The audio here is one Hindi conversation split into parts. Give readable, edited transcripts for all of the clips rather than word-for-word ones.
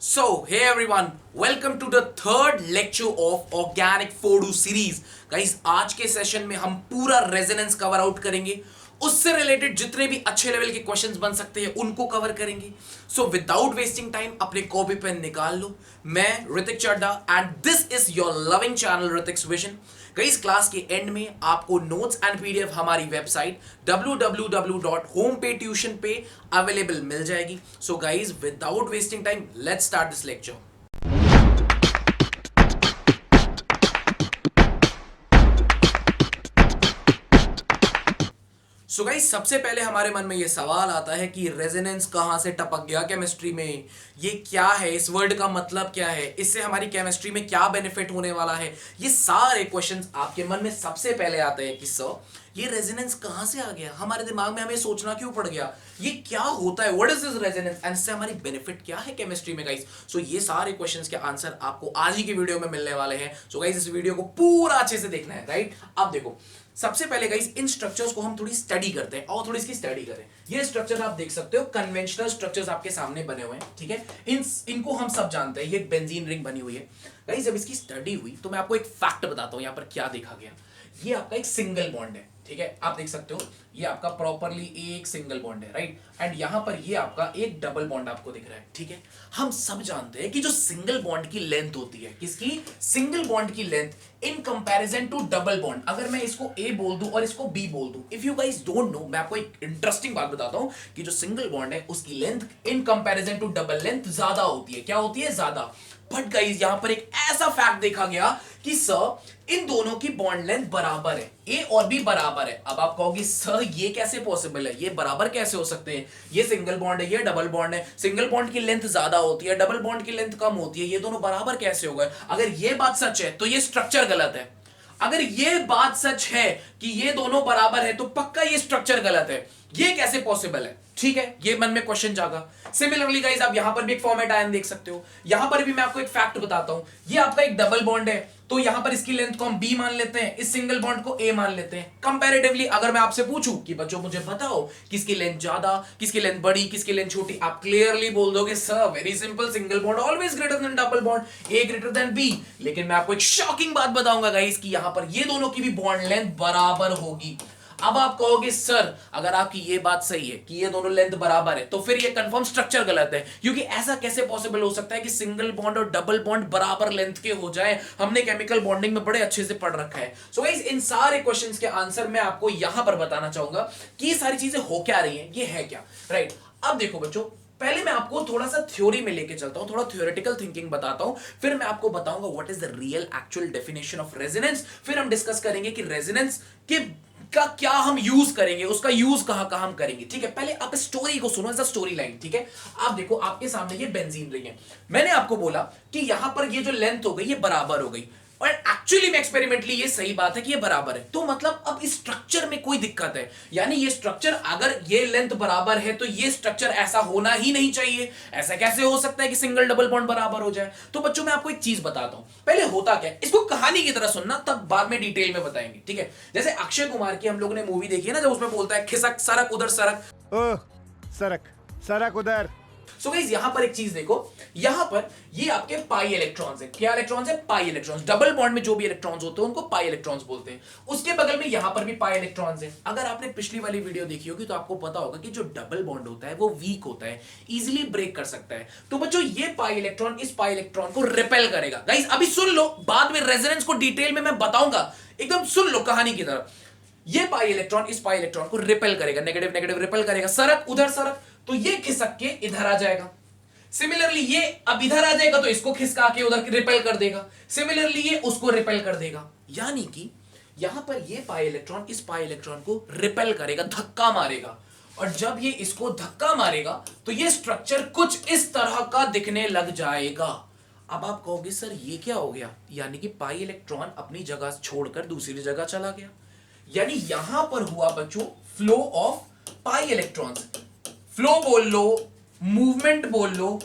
So, hey everyone, welcome to the third lecture of Organic Photo series. Guys, आज के सेशन में हम पूरा रेजोनेंस कवर आउट करेंगे. उससे रिलेटेड जितने भी अच्छे लेवल के क्वेश्चंस बन सकते हैं उनको कवर करेंगे. सो विदाउट वेस्टिंग टाइम अपने कॉपी पेन निकाल लो. मैं Ritik Chaddha and this is your loving channel Ritik's vision. इस क्लास के एंड में आपको नोट्स एंड पीडीएफ हमारी वेबसाइट www.homepaytuition पे अवेलेबल मिल जाएगी. So guys without wasting time let's start this lecture. So guys सबसे पहले हमारे मन में ये सवाल आता है कि रेजोनेंस कहां से टपक गया केमिस्ट्री में. ये क्या है, इस वर्ड का मतलब क्या है, इससे हमारी केमिस्ट्री में क्या बेनिफिट होने वाला है. ये सारे क्वेश्चंस आपके मन में सबसे पहले आते हैं कि सर ये रेजोनेंस कहां से आ गया, हमारे दिमाग में हमें सोचना क्यों पड़ गया, ये क्या होता है, what is this resonance and इससे हमारी बेनिफिट क्या है केमिस्ट्री में गाइस. सो ये सारे क्वेश्चंस के आंसर आपको आज ही की वीडियो में मिलने वाले हैं. सो गाइस इस वीडियो को पूरा अच्छे से देखना है, राइट. अब देखो सबसे पहले गाइस इन स्ट्रक्चर्स को हम थोड़ी स्टडी करते हैं और थोड़ी इसकी स्टडी करें. ये स्ट्रक्चर आप देख सकते हो, कन्वेंशनल स्ट्रक्चर्स आपके सामने बने हुए हैं, ठीक है. इनको हम सब जानते हैं. ये बेंजीन रिंग बनी हुई है गाइस. जब इसकी स्टडी हुई तो मैं आपको एक फैक्ट बताता हूं यहां पर क्या देखा गया. ये आपका एक सिंगल बॉन्ड है, ठीक है. आप देख सकते हो ये आपका प्रॉपरली एक सिंगल बॉन्ड है, राइट. एंड यहां पर ये आपका एक डबल बॉन्ड आपको दिख रहा है, ठीक है. हम सब जानते हैं कि जो सिंगल बॉन्ड की लेंथ होती है, किसकी, सिंगल बॉन्ड की length in comparison to double bond. अगर मैं इसको ए बोल दूं और इसको बी बोल दूं, if you guys don't know, मैं आपको एक इंटरेस्टिंग बात बताता हूं कि जो सिंगल बॉन्ड है उसकी length in comparison to double length ज्यादा होती है. क्या होती है, ज्यादा. बट गाइस यहां पर एक ऐसा फैक्ट देखा गया कि सर इन दोनों की बॉन्ड लेंथ बराबर है, ए और बी बराबर है. अब आप कहोगे सर ये कैसे पॉसिबल है, ये बराबर कैसे हो सकते हैं, ये सिंगल बॉन्ड है, ये डबल बॉन्ड है, सिंगल बॉन्ड की लेंथ ज्यादा होती है, डबल बॉन्ड की लेंथ कम होती है, ये दोनों बराबर कैसे हो गए. अगर ये बात सच है तो ये स्ट्रक्चर गलत है. अगर ये बात सच है कि ये दोनों बराबर है तो पक्का ये स्ट्रक्चर गलत है. ये कैसे पॉसिबल है, ठीक है. ये मन में क्वेश्चन जागा. सिमिलरली गाइस आप यहां पर भी एक फॉर्मेट आयन देख सकते हो. यहां पर भी मैं आपको एक फैक्ट बताता हूं. ये आपका एक डबल बॉन्ड है तो यहां पर इसकी लेंथ को हम बी मान लेते हैं, इस सिंगल बॉन्ड को ए मान लेते हैं. कंपैरेटिवली अगर मैं आपसे पूछूं कि बच्चों मुझे बताओ किसकी लेंथ ज्यादा, किसकी लेंथ बड़ी, किसकी लेंथ छोटी, आप क्लियरली बोल दोगे sir very simple, single bond always greater than double bond, A greater than B. लेकिन मैं आपको एक शॉकिंग बात बताऊंगा गाइस कि यहां पर ये दोनों की भी बॉन्ड लेंथ बराबर होगी. अब आप कहोगे सर अगर आपकी ये बात सही है कि ये दोनों लेंथ बराबर है तो फिर ये कंफर्म स्ट्रक्चर गलत है, क्योंकि ऐसा कैसे पॉसिबल हो सकता है कि सिंगल बॉन्ड और डबल बॉन्ड बराबर लेंथ के हो जाए. हमने केमिकल बॉन्डिंग में बड़े अच्छे से पढ़ रखा है. सो गाइस इन सारे क्वेश्चंस के आंसर मैं आपको यहां पर बताना चाहूंगा कि ये सारी चीजें हो क्या रही हैं, ये है क्या, राइट. अब देखो बच्चों, पहले मैं आपको थोड़ा सा थ्योरी में लेके चलता हूं, थोड़ा थ्योरेटिकल थिंकिंग बताता हूं, फिर मैं आपको बताऊंगा what is the real actual definition of resonance. फिर हम डिस्कस करेंगे कि रेजोनेंस के का क्या हम यूज करेंगे, उसका यूज कहां हम करेंगे, ठीक है. पहले आप स्टोरी को सुनो, स्टोरी लाइन, ठीक है. आप देखो आपके सामने ये बेंजीन रिंग है. मैंने आपको बोला कि यहां पर ये जो लेंथ हो गई ये बराबर हो गई, और एक्चुअली में एक्सपेरिमेंटली ये सही बात है कि ये बराबर है. तो मतलब अब इस स्ट्रक्चर में कोई दिक्कत है, यानी ये स्ट्रक्चर अगर ये लेंथ बराबर है तो ये स्ट्रक्चर ऐसा होना ही नहीं चाहिए. ऐसा कैसे हो सकता है कि सिंगल डबल बॉन्ड बराबर हो जाए. तो बच्चों मैं आपको एक चीज बताता हूं, पहले होता क्या है इसको कहानी की तरह सुनना, तब बाद में डिटेल में बताएंगे, ठीक है. जैसे अक्षय कुमार की हम लोगों ने मूवी देखी है ना, जब उसमें बोलता है खिसक सरक उधर सरक, ओह सरक सरक उधर. सो गाइस यहां पर एक चीज देखो, यहां पर ये आपके पाई इलेक्ट्रॉन्स है. क्या इलेक्ट्रॉन्स है, पाई इलेक्ट्रॉन्स. डबल बॉन्ड में जो भी इलेक्ट्रॉन्स होते हैं उनको पाई इलेक्ट्रॉन्स बोलते हैं. उसके बगल में यहां पर भी पाई इलेक्ट्रॉन्स है. अगर आपने पिछली वाली वीडियो देखी होगी तो आपको पता होगा कि जो डबल बॉन्ड होता है वो वीक होता है, इजीली ब्रेक कर सकता है. तो बच्चों ये पाई इलेक्ट्रॉन इस पाई इलेक्ट्रॉन को रिपेल करेगा. गाइस अभी सुन लो, बाद में रेजोनेंस को डिटेल में मैं बताऊंगा, एकदम सुन लो कहानी की तरह. ये पाई इलेक्ट्रॉन इस पाई इलेक्ट्रॉन को रिपेल करेगा, नेगेटिव नेगेटिव रिपेल करेगा, सरक उधर सरक, तो ये खिसक के इधर आ जाएगा. सिमिलरली ये अब इधर आ जाएगा तो इसको खिसका के उधर रिपेल कर देगा. सिमिलरली ये उसको रिपेल कर देगा. यानी कि यहां पर ये पाई इलेक्ट्रॉन इस पाई इलेक्ट्रॉन को रिपेल करेगा, धक्का मारेगा. और जब ये इसको धक्का मारेगा तो ये स्ट्रक्चर कुछ इस तरह का दिखने लग जाएगा. अब आप कहोगे सर ये क्या हो गया, यानी कि पाई इलेक्ट्रॉन अपनी जगह छोड़कर दूसरी जगह चला गया. यानी यहां पर हुआ बच्चों flow of pi electrons. Flow बोल लो, मूवमेंट बोल लो,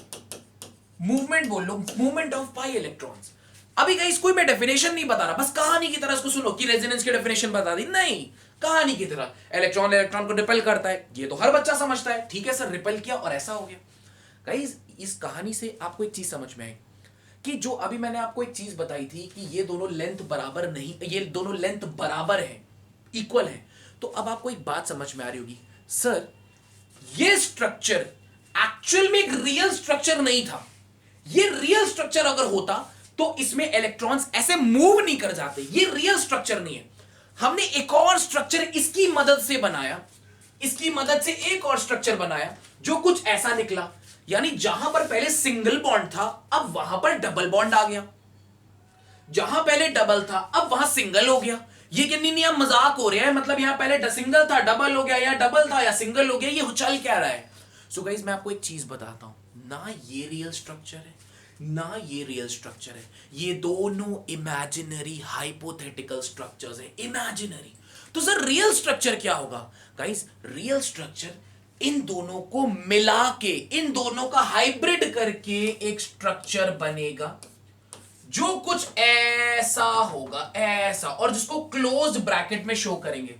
मूवमेंट ऑफ पाई इलेक्ट्रॉन्स. अभी गाइस कोई मैं डेफिनेशन नहीं बता रहा, बस कहानी की तरह इसको सुनो कि रेजोनेंस की डेफिनेशन बता दी नहीं, कहानी की तरह. इलेक्ट्रॉन इलेक्ट्रॉन को रिपेल करता है, ये तो हर बच्चा समझता है, ठीक है सर, रिपेल किया और ऐसा हो गया. गाइस इस कहानी से आपको एक चीज समझ में आई कि जो अभी मैंने आपको एक चीज बताई थी कि ये दोनों लेंथ बराबर नहीं, ये दोनों लेंथ बराबर है, इक्वल है, तो अब आपको एक बात समझ में आ रही होगी, सर ये स्ट्रक्चर एक्चुअल में एक रियल स्ट्रक्चर नहीं था। ये रियल स्ट्रक्चर अगर होता तो इसमें इलेक्ट्रॉन्स ऐसे मूव नहीं कर जाते। ये रियल स्ट्रक्चर नहीं है। हमने एक और स्ट्रक्चर इसकी मदद से बनाया, इसकी मदद से एक और स्ट्रक्चर बनाया जो कुछ ऐसा निकला, यानी जहां पर पहले सिंगल बॉन्ड था अब वहां पर डबल बॉन्ड आ गया, जहां पहले डबल था अब वहां सिंगल हो गया। ये कि नहीं अब मजाक हो रहा है, मतलब यहां पहले सिंगल था डबल हो गया, या डबल था या सिंगल हो गया, ये चल क्या रहा है। सो गाइस मैं आपको एक चीज बताता हूं, ना ये रियल स्ट्रक्चर है ना ये रियल स्ट्रक्चर है, ये दोनों इमेजिनरी हाइपोथेटिकल स्ट्रक्चर्स है, इमेजिनरी। तो सर रियल स्ट्रक्चर क्या होगा गाइस? रियल स्ट्रक्चर इन दोनों को मिला के, इन दोनों का हाइब्रिड करके एक स्ट्रक्चर बनेगा जो कुछ ऐसा होगा, ऐसा, और जिसको क्लोज ब्रैकेट में शो करेंगे।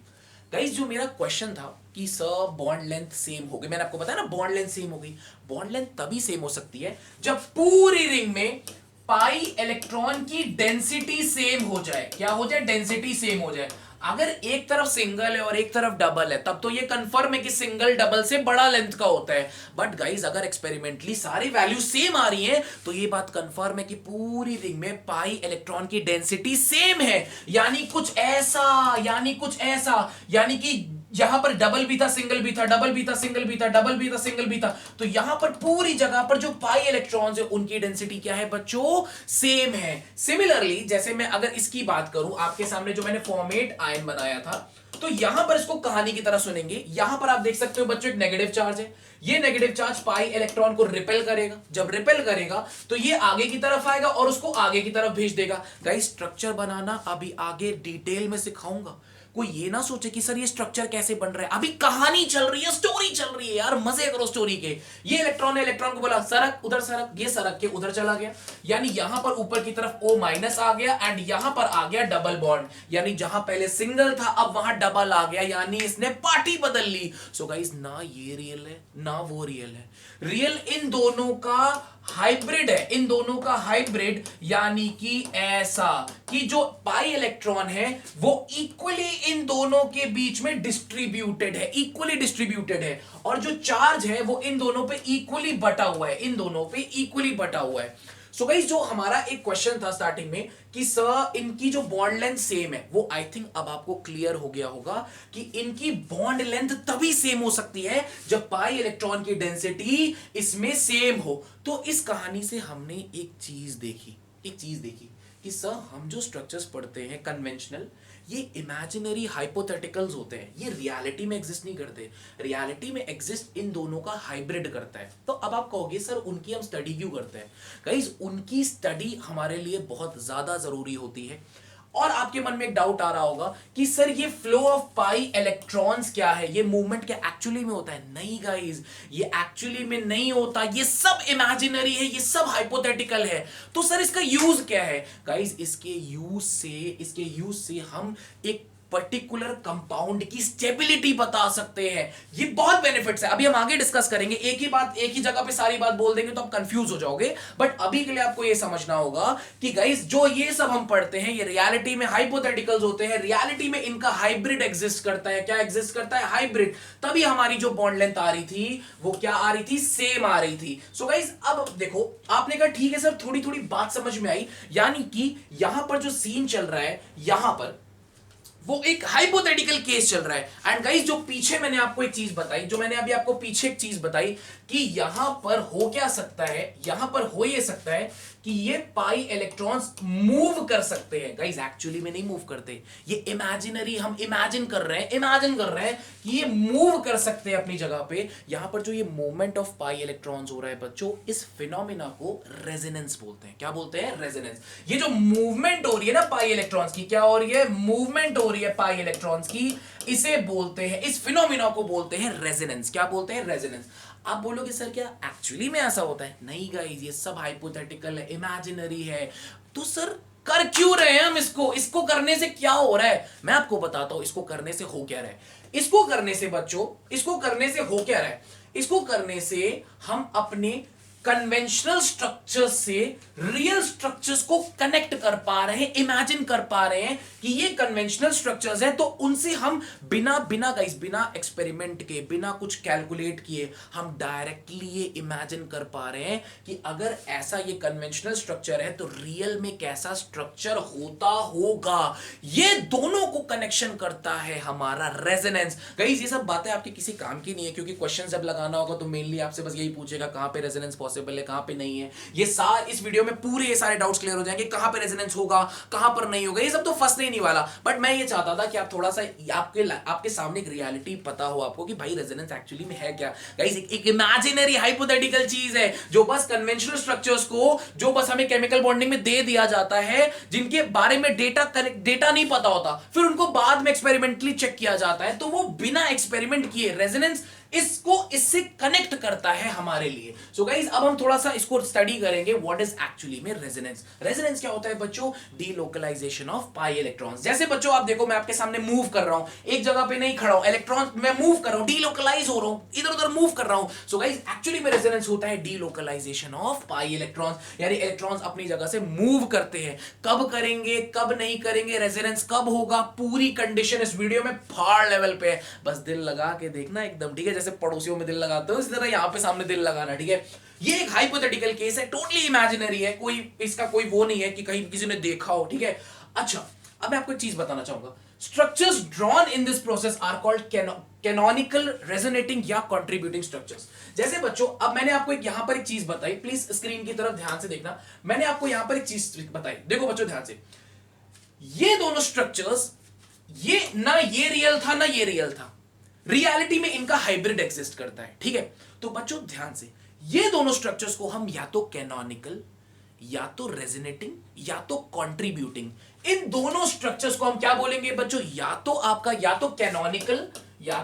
गाइस जो मेरा क्वेश्चन था कि सर बॉन्ड लेंथ सेम हो गई, मैंने आपको बताया ना बॉन्ड लेंथ सेम हो गई। बॉन्ड लेंथ तभी सेम हो सकती है जब पूरी रिंग में पाई इलेक्ट्रॉन की डेंसिटी सेम हो जाए। क्या हो जाए? डेंसिटी सेम हो जाए। अगर एक तरफ सिंगल है और एक तरफ डबल है तब तो ये कंफर्म है कि सिंगल डबल से बड़ा लेंथ का होता है। बट गाइस अगर एक्सपेरिमेंटली सारी वैल्यू सेम आ रही है तो ये बात कंफर्म है कि पूरी रिंग में पाई इलेक्ट्रॉन की डेंसिटी सेम है, यानी कुछ ऐसा, यानी कुछ ऐसा, यानी कि यहां पर डबल भी था सिंगल भी था, डबल भी था सिंगल भी था, डबल भी था सिंगल भी था, तो यहां पर पूरी जगह पर जो पाई इलेक्ट्रॉन्स है उनकी डेंसिटी क्या है बच्चों? सेम है। सिमिलरली जैसे मैं अगर इसकी बात करूं, आपके सामने जो मैंने फॉर्मेट आयन बनाया था, तो यहां पर इसको कहानी की तरह सुनेंगे। यहां पर आप देख सकते हो बच्चों एक नेगेटिव चार्ज है, ये नेगेटिव चार्ज पाई इलेक्ट्रॉन को रिपेल करेगा। जब रिपेल करेगा तो ये आगे की तरफ आएगा और उसको आगे की तरफ भेज देगा। गाइस स्ट्रक्चर बनाना अभी आगे डिटेल में सिखाऊंगा। कोई ये ना सोचे कि सर ये स्ट्रक्चर कैसे बन रहा है, अभी कहानी चल रही है, स्टोरी चल रही है यार, मजे करो स्टोरी के। ये इलेक्ट्रॉन है, इलेक्ट्रॉन को बोला सरक, उधर सरक, ये सरक के उधर चला गया, यानी यहां पर ऊपर की तरफ O माइनस आ गया एंड यहां पर आ गया डबल बॉन्ड, यानी जहां पहले सिंगल था अब वहां डबल आ गया, यानी इसने पार्टी बदल ली। सो गाइस ना ये रियल है ना वो रियल है, रियल इन दोनों का हाइब्रिड है, इन दोनों का हाइब्रिड, यानी कि ऐसा कि जो पाई इलेक्ट्रॉन है वो इक्वली इन दोनों के बीच में डिस्ट्रीब्यूटेड है, इक्वली डिस्ट्रीब्यूटेड है, और जो चार्ज है वो इन दोनों पे इक्वली बटा हुआ है, इन दोनों पे इक्वली बटा हुआ है। सो गाइस जो हमारा एक क्वेश्चन था स्टार्टिंग में कि सर इनकी जो बॉन्ड लेंथ सेम है, वो आई थिंक अब आपको क्लियर हो गया होगा कि इनकी बॉन्ड लेंथ तभी सेम हो सकती है जब पाई इलेक्ट्रॉन की डेंसिटी इसमें सेम हो। तो इस कहानी से हमने एक चीज देखी कि सर हम जो स्ट्रक्चर्स पढ़ते हैं कन्वेंशनल, ये इमेजिनरी हाइपोथेटिकल्स होते हैं, ये रियलिटी में एग्जिस्ट नहीं करते। रियलिटी में एग्जिस्ट इन दोनों का हाइब्रिड करता है। तो अब आप कहोगे सर उनकी हम स्टडी क्यों करते हैं? गाइस उनकी स्टडी हमारे लिए बहुत ज्यादा जरूरी होती है। और आपके मन में एक डाउट आ रहा होगा कि सर ये फ्लो ऑफ पाई इलेक्ट्रॉन्स क्या है, ये मूवमेंट क्या एक्चुअली में होता है? नहीं गाइस, ये एक्चुअली में नहीं होता, ये सब इमेजिनरी है, ये सब हाइपोथेटिकल है। तो सर इसका यूज क्या है? गाइस इसके यूज से हम एक पर्टिकुलर कंपाउंड की स्टेबिलिटी बता सकते हैं। ये बहुत बेनिफिट्स है, अभी हम आगे डिस्कस करेंगे। एक ही बात एक ही जगह पे सारी बात बोल देंगे तो आप कंफ्यूज हो जाओगे, बट अभी के लिए आपको ये समझना होगा कि गाइस जो ये सब हम पढ़ते हैं ये रियलिटी में हाइपोथेटिकल्स होते हैं, रियलिटी में इनका हाइब्रिड एग्जिस्ट करता है। क्या एग्जिस्ट करता है? हाइब्रिड। तभी हमारी जो बॉन्ड लेंथ आ रही थी वो क्या आ रही थी? सेम आ रही थी। सो गाइस अब देखो, आपने कहा ठीक है सर थोड़ी थोड़ी बात समझ में आई, यानी कि यहां पर जो सीन चल रहा है, यहां पर वो एक हाइपोथेटिकल केस चल रहा है। एंड गाइस जो पीछे मैंने आपको एक चीज बताई, जो मैंने अभी आपको पीछे एक चीज बताई कि यहां पर हो क्या सकता है, यहां पर हो ये सकता है कि ये पाई इलेक्ट्रॉन्स मूव कर सकते हैं। गाइस एक्चुअली में नहीं मूव करते, ये इमेजिनरी, हम इमेजिन कर रहे हैं कि ये मूव कर सकते हैं अपनी जगह पे। यहां पर जो ये मूवमेंट ऑफ पाई इलेक्ट्रॉन्स हो रहा है बच्चों, इस फिनोमिना को रेजोनेंस बोलते हैं। क्या बोलते हैं? रेजोनेंस। ये जो मूवमेंट हो रही है ना पाई इलेक्ट्रॉन्स की, क्या हो रही है? मूवमेंट हो रही है पाई इलेक्ट्रॉन्स की, इसे बोलते हैं, इस फिनोमिना को बोलते हैं रेजोनेंस। क्या बोलते हैं? रेजोनेंस। आप बोलोगे सर क्या एक्चुअली में ऐसा होता है? नहीं गाइस, ये सब हाइपोथेटिकल है, इमेजिनरी है। तो सर कर क्यों रहे हैं हम इसको करने से क्या हो रहा है? मैं आपको बताता हूं इसको करने से हो क्या रहा है। इसको करने से बच्चों, इसको करने से हो क्या रहा है? इसको करने से हम अपने कन्वेंशनल स्ट्रक्चर्स से रियल स्ट्रक्चर्स को कनेक्ट कर पा रहे हैं, इमेजिन कर पा रहे हैं कि ये कन्वेंशनल स्ट्रक्चर्स हैं, तो उनसे हम बिना बिना गाइस बिना एक्सपेरिमेंट के, बिना कुछ कैलकुलेट किए, हम डायरेक्टली ये इमेजिन कर पा रहे हैं कि अगर ऐसा ये कन्वेंशनल स्ट्रक्चर है तो रियल में कैसा स्ट्रक्चर होता होगा। ये दोनों को कनेक्शन करता है हमारा रेजोनेंस। गाइस ये सब बातें आपके किसी काम की नहीं है, क्योंकि क्वेश्चन जब लगाना होगा तो मेनली आपसे बस यही पूछेगा कहां पे रेजोनेंस पॉसिबल है, कहां पे नहीं है। ये इस वीडियो में पूरे ये सारे डाउट्स क्लियर हो जाएंगे, कहां पे रेजोनेंस होगा, कहां पर नहीं होगा। ये सब तो फंसने ही नहीं वाला, बट मैं ये चाहता था कि आप थोड़ा सा आपके सामने एक रियलिटी पता हो आपको कि भाई रेजोनेंस एक्चुअली में है क्या। गाइस एक इमेजिनरी हाइपोथेटिकल चीज है जो बस कन्वेंशनल स्ट्रक्चर्स को, जो बस हमें केमिकल बॉन्डिंग में दे दिया जाता है, जिनके बारे में डेटा नहीं पता होता, फिर उनको बाद में एक्सपेरिमेंटली चेक किया जाता है, तो वो बिना एक्सपेरिमेंट किए रेजोनेंस इससे कनेक्ट करता है हमारे लिए। सो गाइस अब हम थोड़ा सा इसको स्टडी करेंगे व्हाट इज एक्चुअली में रेजोनेंस। रेजोनेंस क्या होता है बच्चों? Delocalisation of pi electrons. जैसे बच्चों आप देखो, मैं आपके सामने मूव कर रहा हूं, एक जगह पे नहीं खड़ा हूं, इलेक्ट्रॉन मैं मूव कर रहा हूं, डीलोकलाइज हो रहा हूं, इधर उधर मूव कर रहा हूं। सो गाइस एक्चुअली में रेजोनेंस होता है डीलोकलाइजेशन ऑफ पाई इलेक्ट्रॉन्स, यानी इलेक्ट्रॉन्स अपनी जगह से मूव करते हैं। कब करेंगे, कब नहीं करेंगे, रेजोनेंस कब होगा, पूरी कंडीशन इस वीडियो में फाड़ लेवल पे है। बस दिल लगा के देखना एकदम, ठीक है? जैसे पड़ोसियों में दिल लगाते हो इस तरह यहां पे सामने दिल लगाना, ठीक है? ये एक हाइपोथेटिकल केस है, टोटली इमेजिनरी है, इसका कोई वो नहीं है कि कहीं किसी ने देखा हो, ठीक है? अच्छा, अब मैं आपको एक चीज बताना चाहूंगा। Structures drawn in this process are called canonical, resonating या कंट्रीब्यूटिंग स्ट्रक्चर्स। जैसे बच्चों अब मैंने आपको यहां पर एक चीज बताई, प्लीज स्क्रीन की तरफ ध्यान से देखना। मैंने आपको यहां पर एक चीज बताई, देखो बच्चों ध्यान से। ये दोनों स्ट्रक्चर्स, ये रियल था ना ये रियल था, रियलिटी में इनका हाइब्रिड एग्जिस्ट करता है, ठीक है? तो बच्चों ध्यान से, ये दोनों स्ट्रक्चर्स को हम या तो कैनोनिकल, या तो रेजोनेटिंग, या तो कंट्रीब्यूटिंग, इन दोनों स्ट्रक्चर्स को हम क्या बोलेंगे बच्चों? या तो कैनोनिकल, या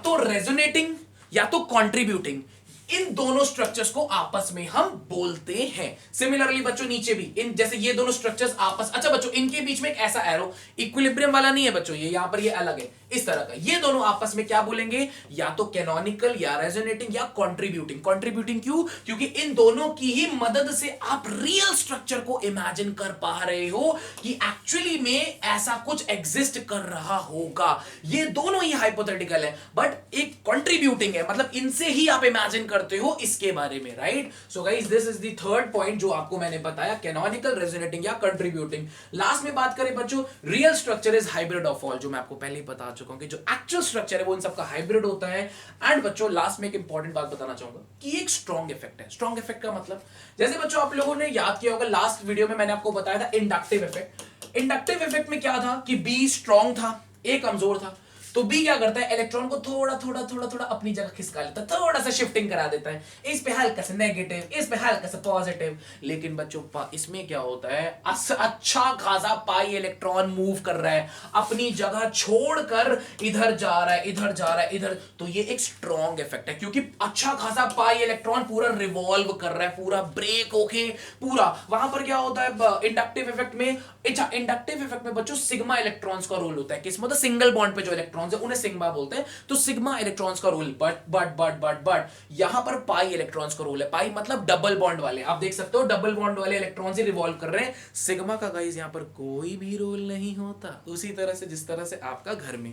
तो रेजोनेटिंग, या तो कंट्रीब्यूटिंग। इन दोनों स्ट्रक्चर्स को आपस में हम बोलते हैं। सिमिलरली बच्चों नीचे भी इन, जैसे ये दोनों स्ट्रक्चर्स अच्छा बच्चों इनके बीच में एक ऐसा एरो, इक्विलिब्रियम वाला नहीं है बच्चों, ये यहां पर ये अलग है इस तरह का। ये दोनों आपस में क्या बोलेंगे? या तो कैनोनिकल, या रेजोनेटिंग, या कंट्रीब्यूटिंग। कंट्रीब्यूटिंग क्यों? क्योंकि इन दोनों की ही मदद से आप रियल स्ट्रक्चर को इमेजिन कर पा रहे हो कि एक्चुअली में ऐसा कुछ एग्जिस्ट कर रहा होगा। ये दोनों ही हाइपोथेटिकल है, बट एक कंट्रीब्यूटिंग है, मतलब इनसे ही आप इमेजिन करते हो इसके बारे में, right? So guys this is the third point जो आपको मैंने बताया, कैनोनिकल, रेजोनेटिंग या कंट्रीब्यूटिंग। लास्ट में बात करें बच्चों, real structure is hybrid of all, जो मैं आपको पहले ही बता चुका हूं कि जो एक्चुअल स्ट्रक्चर है वो इन सबका हाइब्रिड होता है। एंड बच्चों लास्ट में एक इंपॉर्टेंट बात बताना चाहूंगा कि एक स्ट्रॉन्ग इफेक्ट है। स्ट्रॉन्ग इफेक्ट का मतलब, जैसे बच्चों आप लोगों ने याद किया होगा लास्ट वीडियो में मैंने आपको बताया था इंडक्टिव इफेक्ट। इंडक्टिव इफेक्ट में क्या था कि बी स्ट्रॉन्ग था, ए कमजोर था, तो बी क्या करता है? इलेक्ट्रॉन को थोड़ा थोड़ा अपनी जगह खिसका लेता है, थोड़ा सा शिफ्टिंग करा देता है, इस पे हल्का सा नेगेटिव, इस पे हल्का सा पॉजिटिव। लेकिन बच्चों इसमें क्या होता है? अच्छा खासा पाई इलेक्ट्रॉन मूव कर रहा है, अपनी जगह छोड़कर इधर जा रहा है, इधर जा रहा है, इधर। तो ये एक स्ट्रॉन्ग इफेक्ट है, क्योंकि अच्छा खासा पाई इलेक्ट्रॉन पूरा रिवॉल्व कर रहा है, पूरा ब्रेक होके पूरा। वहां पर क्या होता है इंडक्टिव इफेक्ट में? अच्छा, इंडक्टिव इफेक्ट में बच्चों सिग्मा इलेक्ट्रॉन्स का रोल होता है, किस मतलब सिंगल बॉन्ड पे जो इलेक्ट्रॉन्स है उन्हें सिग्मा बोलते हैं, तो सिग्मा इलेक्ट्रॉन्स का रोल। बट यहां पर पाई इलेक्ट्रॉन्स का रोल है। पाई मतलब डबल बॉन्ड वाले, आप देख सकते हो डबल बॉन्ड वाले इलेक्ट्रॉन्स ही रिवॉल्व कर रहे हैं। सिग्मा का गाइस यहां पर कोई भी रोल नहीं होता, उसी तरह से जिस तरह से आपका घर में,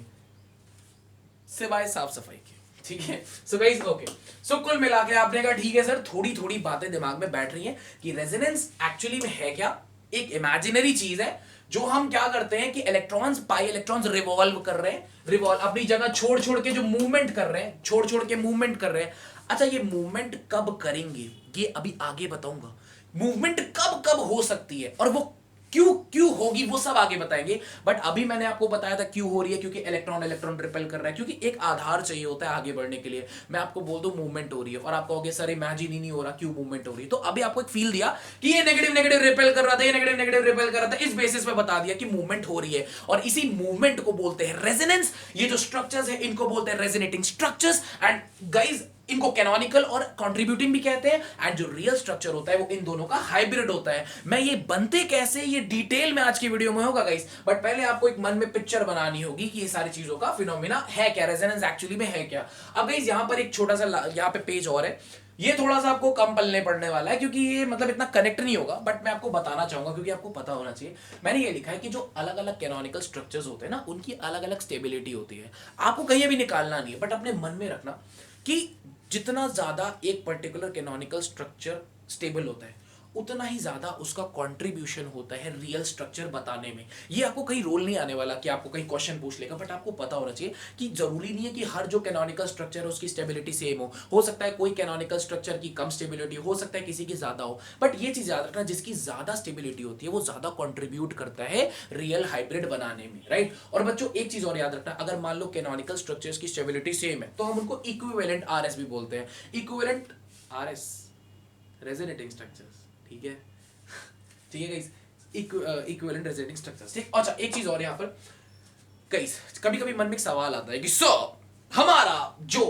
सिवाय साफ सफाई के, ठीक है? सो गाइस ओके, सो कुल मिला के आपने कहा ठीक है सर, थोड़ी थोड़ी बातें दिमाग में बैठ रही हैं कि रेजोनेंस एक्चुअली में है क्या? एक इमेजिनरी चीज है जो हम क्या करते हैं कि इलेक्ट्रॉन्स, पाई इलेक्ट्रॉन्स रिवॉल्व कर रहे हैं, अपनी जगह छोड़ के जो मूवमेंट कर रहे हैं, छोड़ के मूवमेंट कर रहे हैं। अच्छा, ये मूवमेंट कब करेंगे ये अभी आगे बताऊंगा। मूवमेंट कब हो सकती है और वो क्यों होगी वो सब आगे बताएंगे। बट अभी मैंने आपको बताया था क्यों हो रही है, क्योंकि इलेक्ट्रॉन रिपेल कर रहा है, क्योंकि एक आधार चाहिए होता है आगे बढ़ने के लिए। मैं आपको बोल दूं मूवमेंट हो रही है और आप कहोगे सर इमेजिन ही नहीं हो रहा, क्यों मूवमेंट हो रही है? तो अभी आपको एक फील दिया कि ये नेगेटिव रिपेल कर रहा था, ये नेगेटिव रिपेल कर रहा था, इस बेसिस पे बता दिया कि मूवमेंट हो रही है, और इसी मूवमेंट को बोलते हैं रेजोनेंस। ये जो स्ट्रक्चर्स है इनको बोलते हैं रेजोनेटिंग स्ट्रक्चर्स। एंड गाइज इनको कैनोनिकल और कंट्रीब्यूटिंग भी कहते हैं, एंड जो रियल स्ट्रक्चर होता है वो इन दोनों का हाइब्रिड होता है। मैं ये बनते कैसे, ये डिटेल में आज की वीडियो में होगा गाइस, बट पहले आपको एक मन में पिक्चर बनानी होगी कि ये सारी चीजों का फिनोमेना है क्या, रेजोनेंस एक्चुअली में है क्या। अब गाइस यहां पर एक छोटा सा यहां पे पेज और है, ये थोड़ा सा आपको कम पलने पड़ने वाला है क्योंकि ये मतलब इतना कनेक्ट नहीं होगा, बट मैं आपको बताना चाहूंगा क्योंकि आपको पता होना चाहिए। मैंने ये लिखा है कि जो अलग अलग कैनोनिकल स्ट्रक्चर्स होते हैं ना, उनकी अलग अलग स्टेबिलिटी होती है। आपको कहीं भी निकालना नहीं है, बट अपने मन में रखना कि जितना ज्यादा एक पर्टिकुलर कैनोनिकल स्ट्रक्चर स्टेबल होता है, उतना ही ज्यादा उसका कंट्रीब्यूशन होता है रियल स्ट्रक्चर बताने में। ये आपको कहीं रोल नहीं आने वाला कि आपको कहीं क्वेश्चन पूछ लेगा, बट आपको पता होना चाहिए कि जरूरी नहीं है कि हर जो कैनोनिकल स्ट्रक्चर है उसकी स्टेबिलिटी सेम हो सकता है कोई कैनोनिकल स्ट्रक्चर की कम स्टेबिलिटी हो सकता है, किसी की ज्यादा हो, बट ये चीज याद रखना, जिसकी ज्यादा स्टेबिलिटी होती है वो ज्यादा कंट्रीब्यूट करता है रियल हाइब्रिड बनाने में, राइट। और बच्चों एक चीज और याद रखना, अगर मान लो कैनोनिकल स्ट्रक्चर्स की स्टेबिलिटी सेम है तो हम उनको इक्विवेलेंट आरएस भी बोलते हैं। इक्विवेलेंट आरएस रेजोनेटिंग स्ट्रक्चर्स, ठीक है, ठीक है गाइस, इक्विवेलेंट रेजोनेटिंग स्ट्रक्चर्स, ठीक। अच्छा एक चीज और यहां पर गाइस, कभी कभी मन में एक सवाल आता है कि सर हमारा जो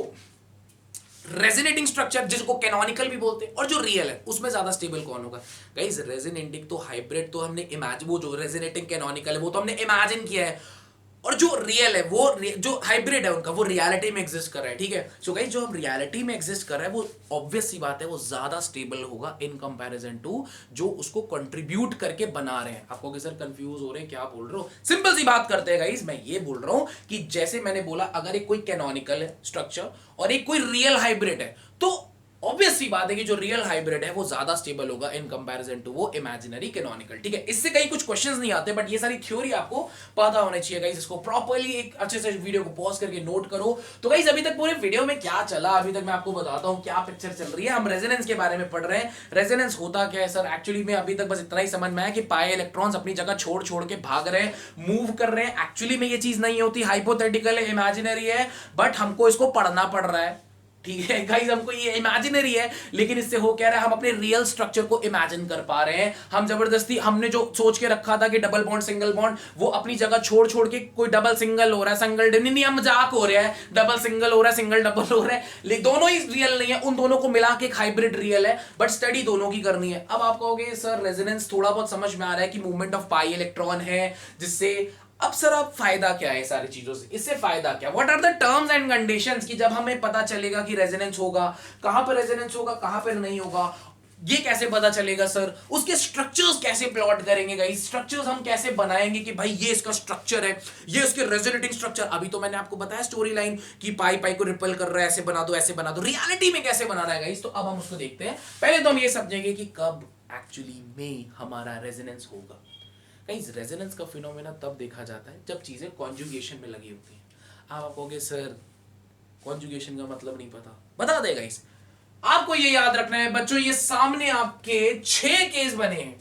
रेजोनेटिंग स्ट्रक्चर जिसको कैनोनिकल भी बोलते हैं और जो रियल है उसमें ज्यादा स्टेबल कौन होगा। गाइस रेजोनेटिंग तो हाइब्रिड तो हमने इमेजिन, वो जो रेजोनेटिंग कैनोनिकल है वो तो हमने इमेजिन किया है, और जो रियल है वो जो हाइब्रिड है उनका वो रियलिटी में एग्जिस्ट कर रहा है, ठीक है। सो गाइस जो हम रियलिटी में एग्जिस्ट कर रहा है वो ऑब्वियस सी बात है वो ज्यादा स्टेबल होगा इन कंपैरिजन टू जो उसको कंट्रीब्यूट करके बना रहे हैं। आपको कि सर कंफ्यूज हो रहे हैं क्या बोल रहे हो, सिंपल सी बात करते हैं गाइस, मैं ये बोल रहा हूं कि जैसे मैंने बोला अगर एक कोई कैनोनिकल है स्ट्रक्चर और एक कोई रियल हाइब्रिड है, तो ऑब्वियस सी बात है कि जो रियल हाइब्रिड है वो ज्यादा स्टेबल होगा इन कंपैरिजन टू वो इमेजिनरी कैनोनिकल, ठीक है। इससे कहीं कुछ क्वेश्चंस नहीं आते, बट ये सारी थ्योरी आपको पता होनी चाहिए गाइस। इसको प्रॉपर्ली एक अच्छे से वीडियो को पॉज करके नोट करो। तो गाइस अभी तक पूरे वीडियो में क्या चला, अभी तक मैं आपको बताता हूं क्या पिक्चर चल रही है। हम रेजोनेंस के बारे में पढ़ रहे हैं। रेजोनेंस होता क्या है सर, एक्चुअली में अभी तक बस इतना ही समझ में आया कि पाए इलेक्ट्रॉन्स अपनी जगह छोड़ छोड़ के भाग रहे हैं, मूव कर रहे हैं। एक्चुअली में ये चीज नहीं होती, हाइपोथेटिकल है, इमेजिनरी है, बट हमको इसको पढ़ना पड़ रहा है, ठीक है गाइस। हमको ये इमेजिनरी है लेकिन इससे हो क्या रहा है, हम अपने रियल स्ट्रक्चर को इमेजिन कर पा रहे हैं। हम जबरदस्ती हमने जो सोच के रखा था कि डबल बॉन्ड सिंगल बॉन्ड, वो अपनी जगह छोड़ छोड़ के कोई डबल सिंगल हो रहा है, सिंगल नहीं, हम मजाक हो रहा है, डबल सिंगल हो रहा है, सिंगल डबल हो रहा है, लेकिन दोनों ही रियल नहीं है। उन दोनों को मिला के एक हाइब्रिड रियल है, बट स्टडी दोनों की करनी है। अब आप कहोगे सर रेजोनेंस थोड़ा बहुत समझ में आ रहा है कि मूवमेंट ऑफ पाई इलेक्ट्रॉन है, जिससे अब सर अब फायदा क्या है सारी चीजों से, इससे फायदा क्या, what are the terms and conditions कि जब हमें पता चलेगा कि रेजोनेंस होगा, कहां पर रेजोनेंस होगा कहां पर नहीं होगा, ये कैसे पता चलेगा सर। उसके स्ट्रक्चर्स कैसे प्लॉट करेंगे गाइस, स्ट्रक्चर्स हम कैसे बनाएंगे कि भाई ये इसका स्ट्रक्चर है, ये उसके रेजोनेटिंग स्ट्रक्चर। अभी तो मैंने आपको बताया स्टोरी लाइन कि पाई पाई को रिपेल कर रहा है, ऐसे बना दो ऐसे बना दो, रियलिटी में कैसे बना रहा है गाइस। तो अब हम उसको देखते हैं। पहले तो हम ये समझेंगे कि कब एक्चुअली में हमारा रेजोनेंस होगा। गाइस रेजोनेंस का फिनोमेना तब देखा जाता है जब चीजें कॉन्जुगेशन में लगी होती हैं। आप कहोगे सर कॉन्जुगेशन का मतलब नहीं पता, बता दे गाइस। आपको ये याद रखना है बच्चों, ये सामने आपके 6 केस बने हैं,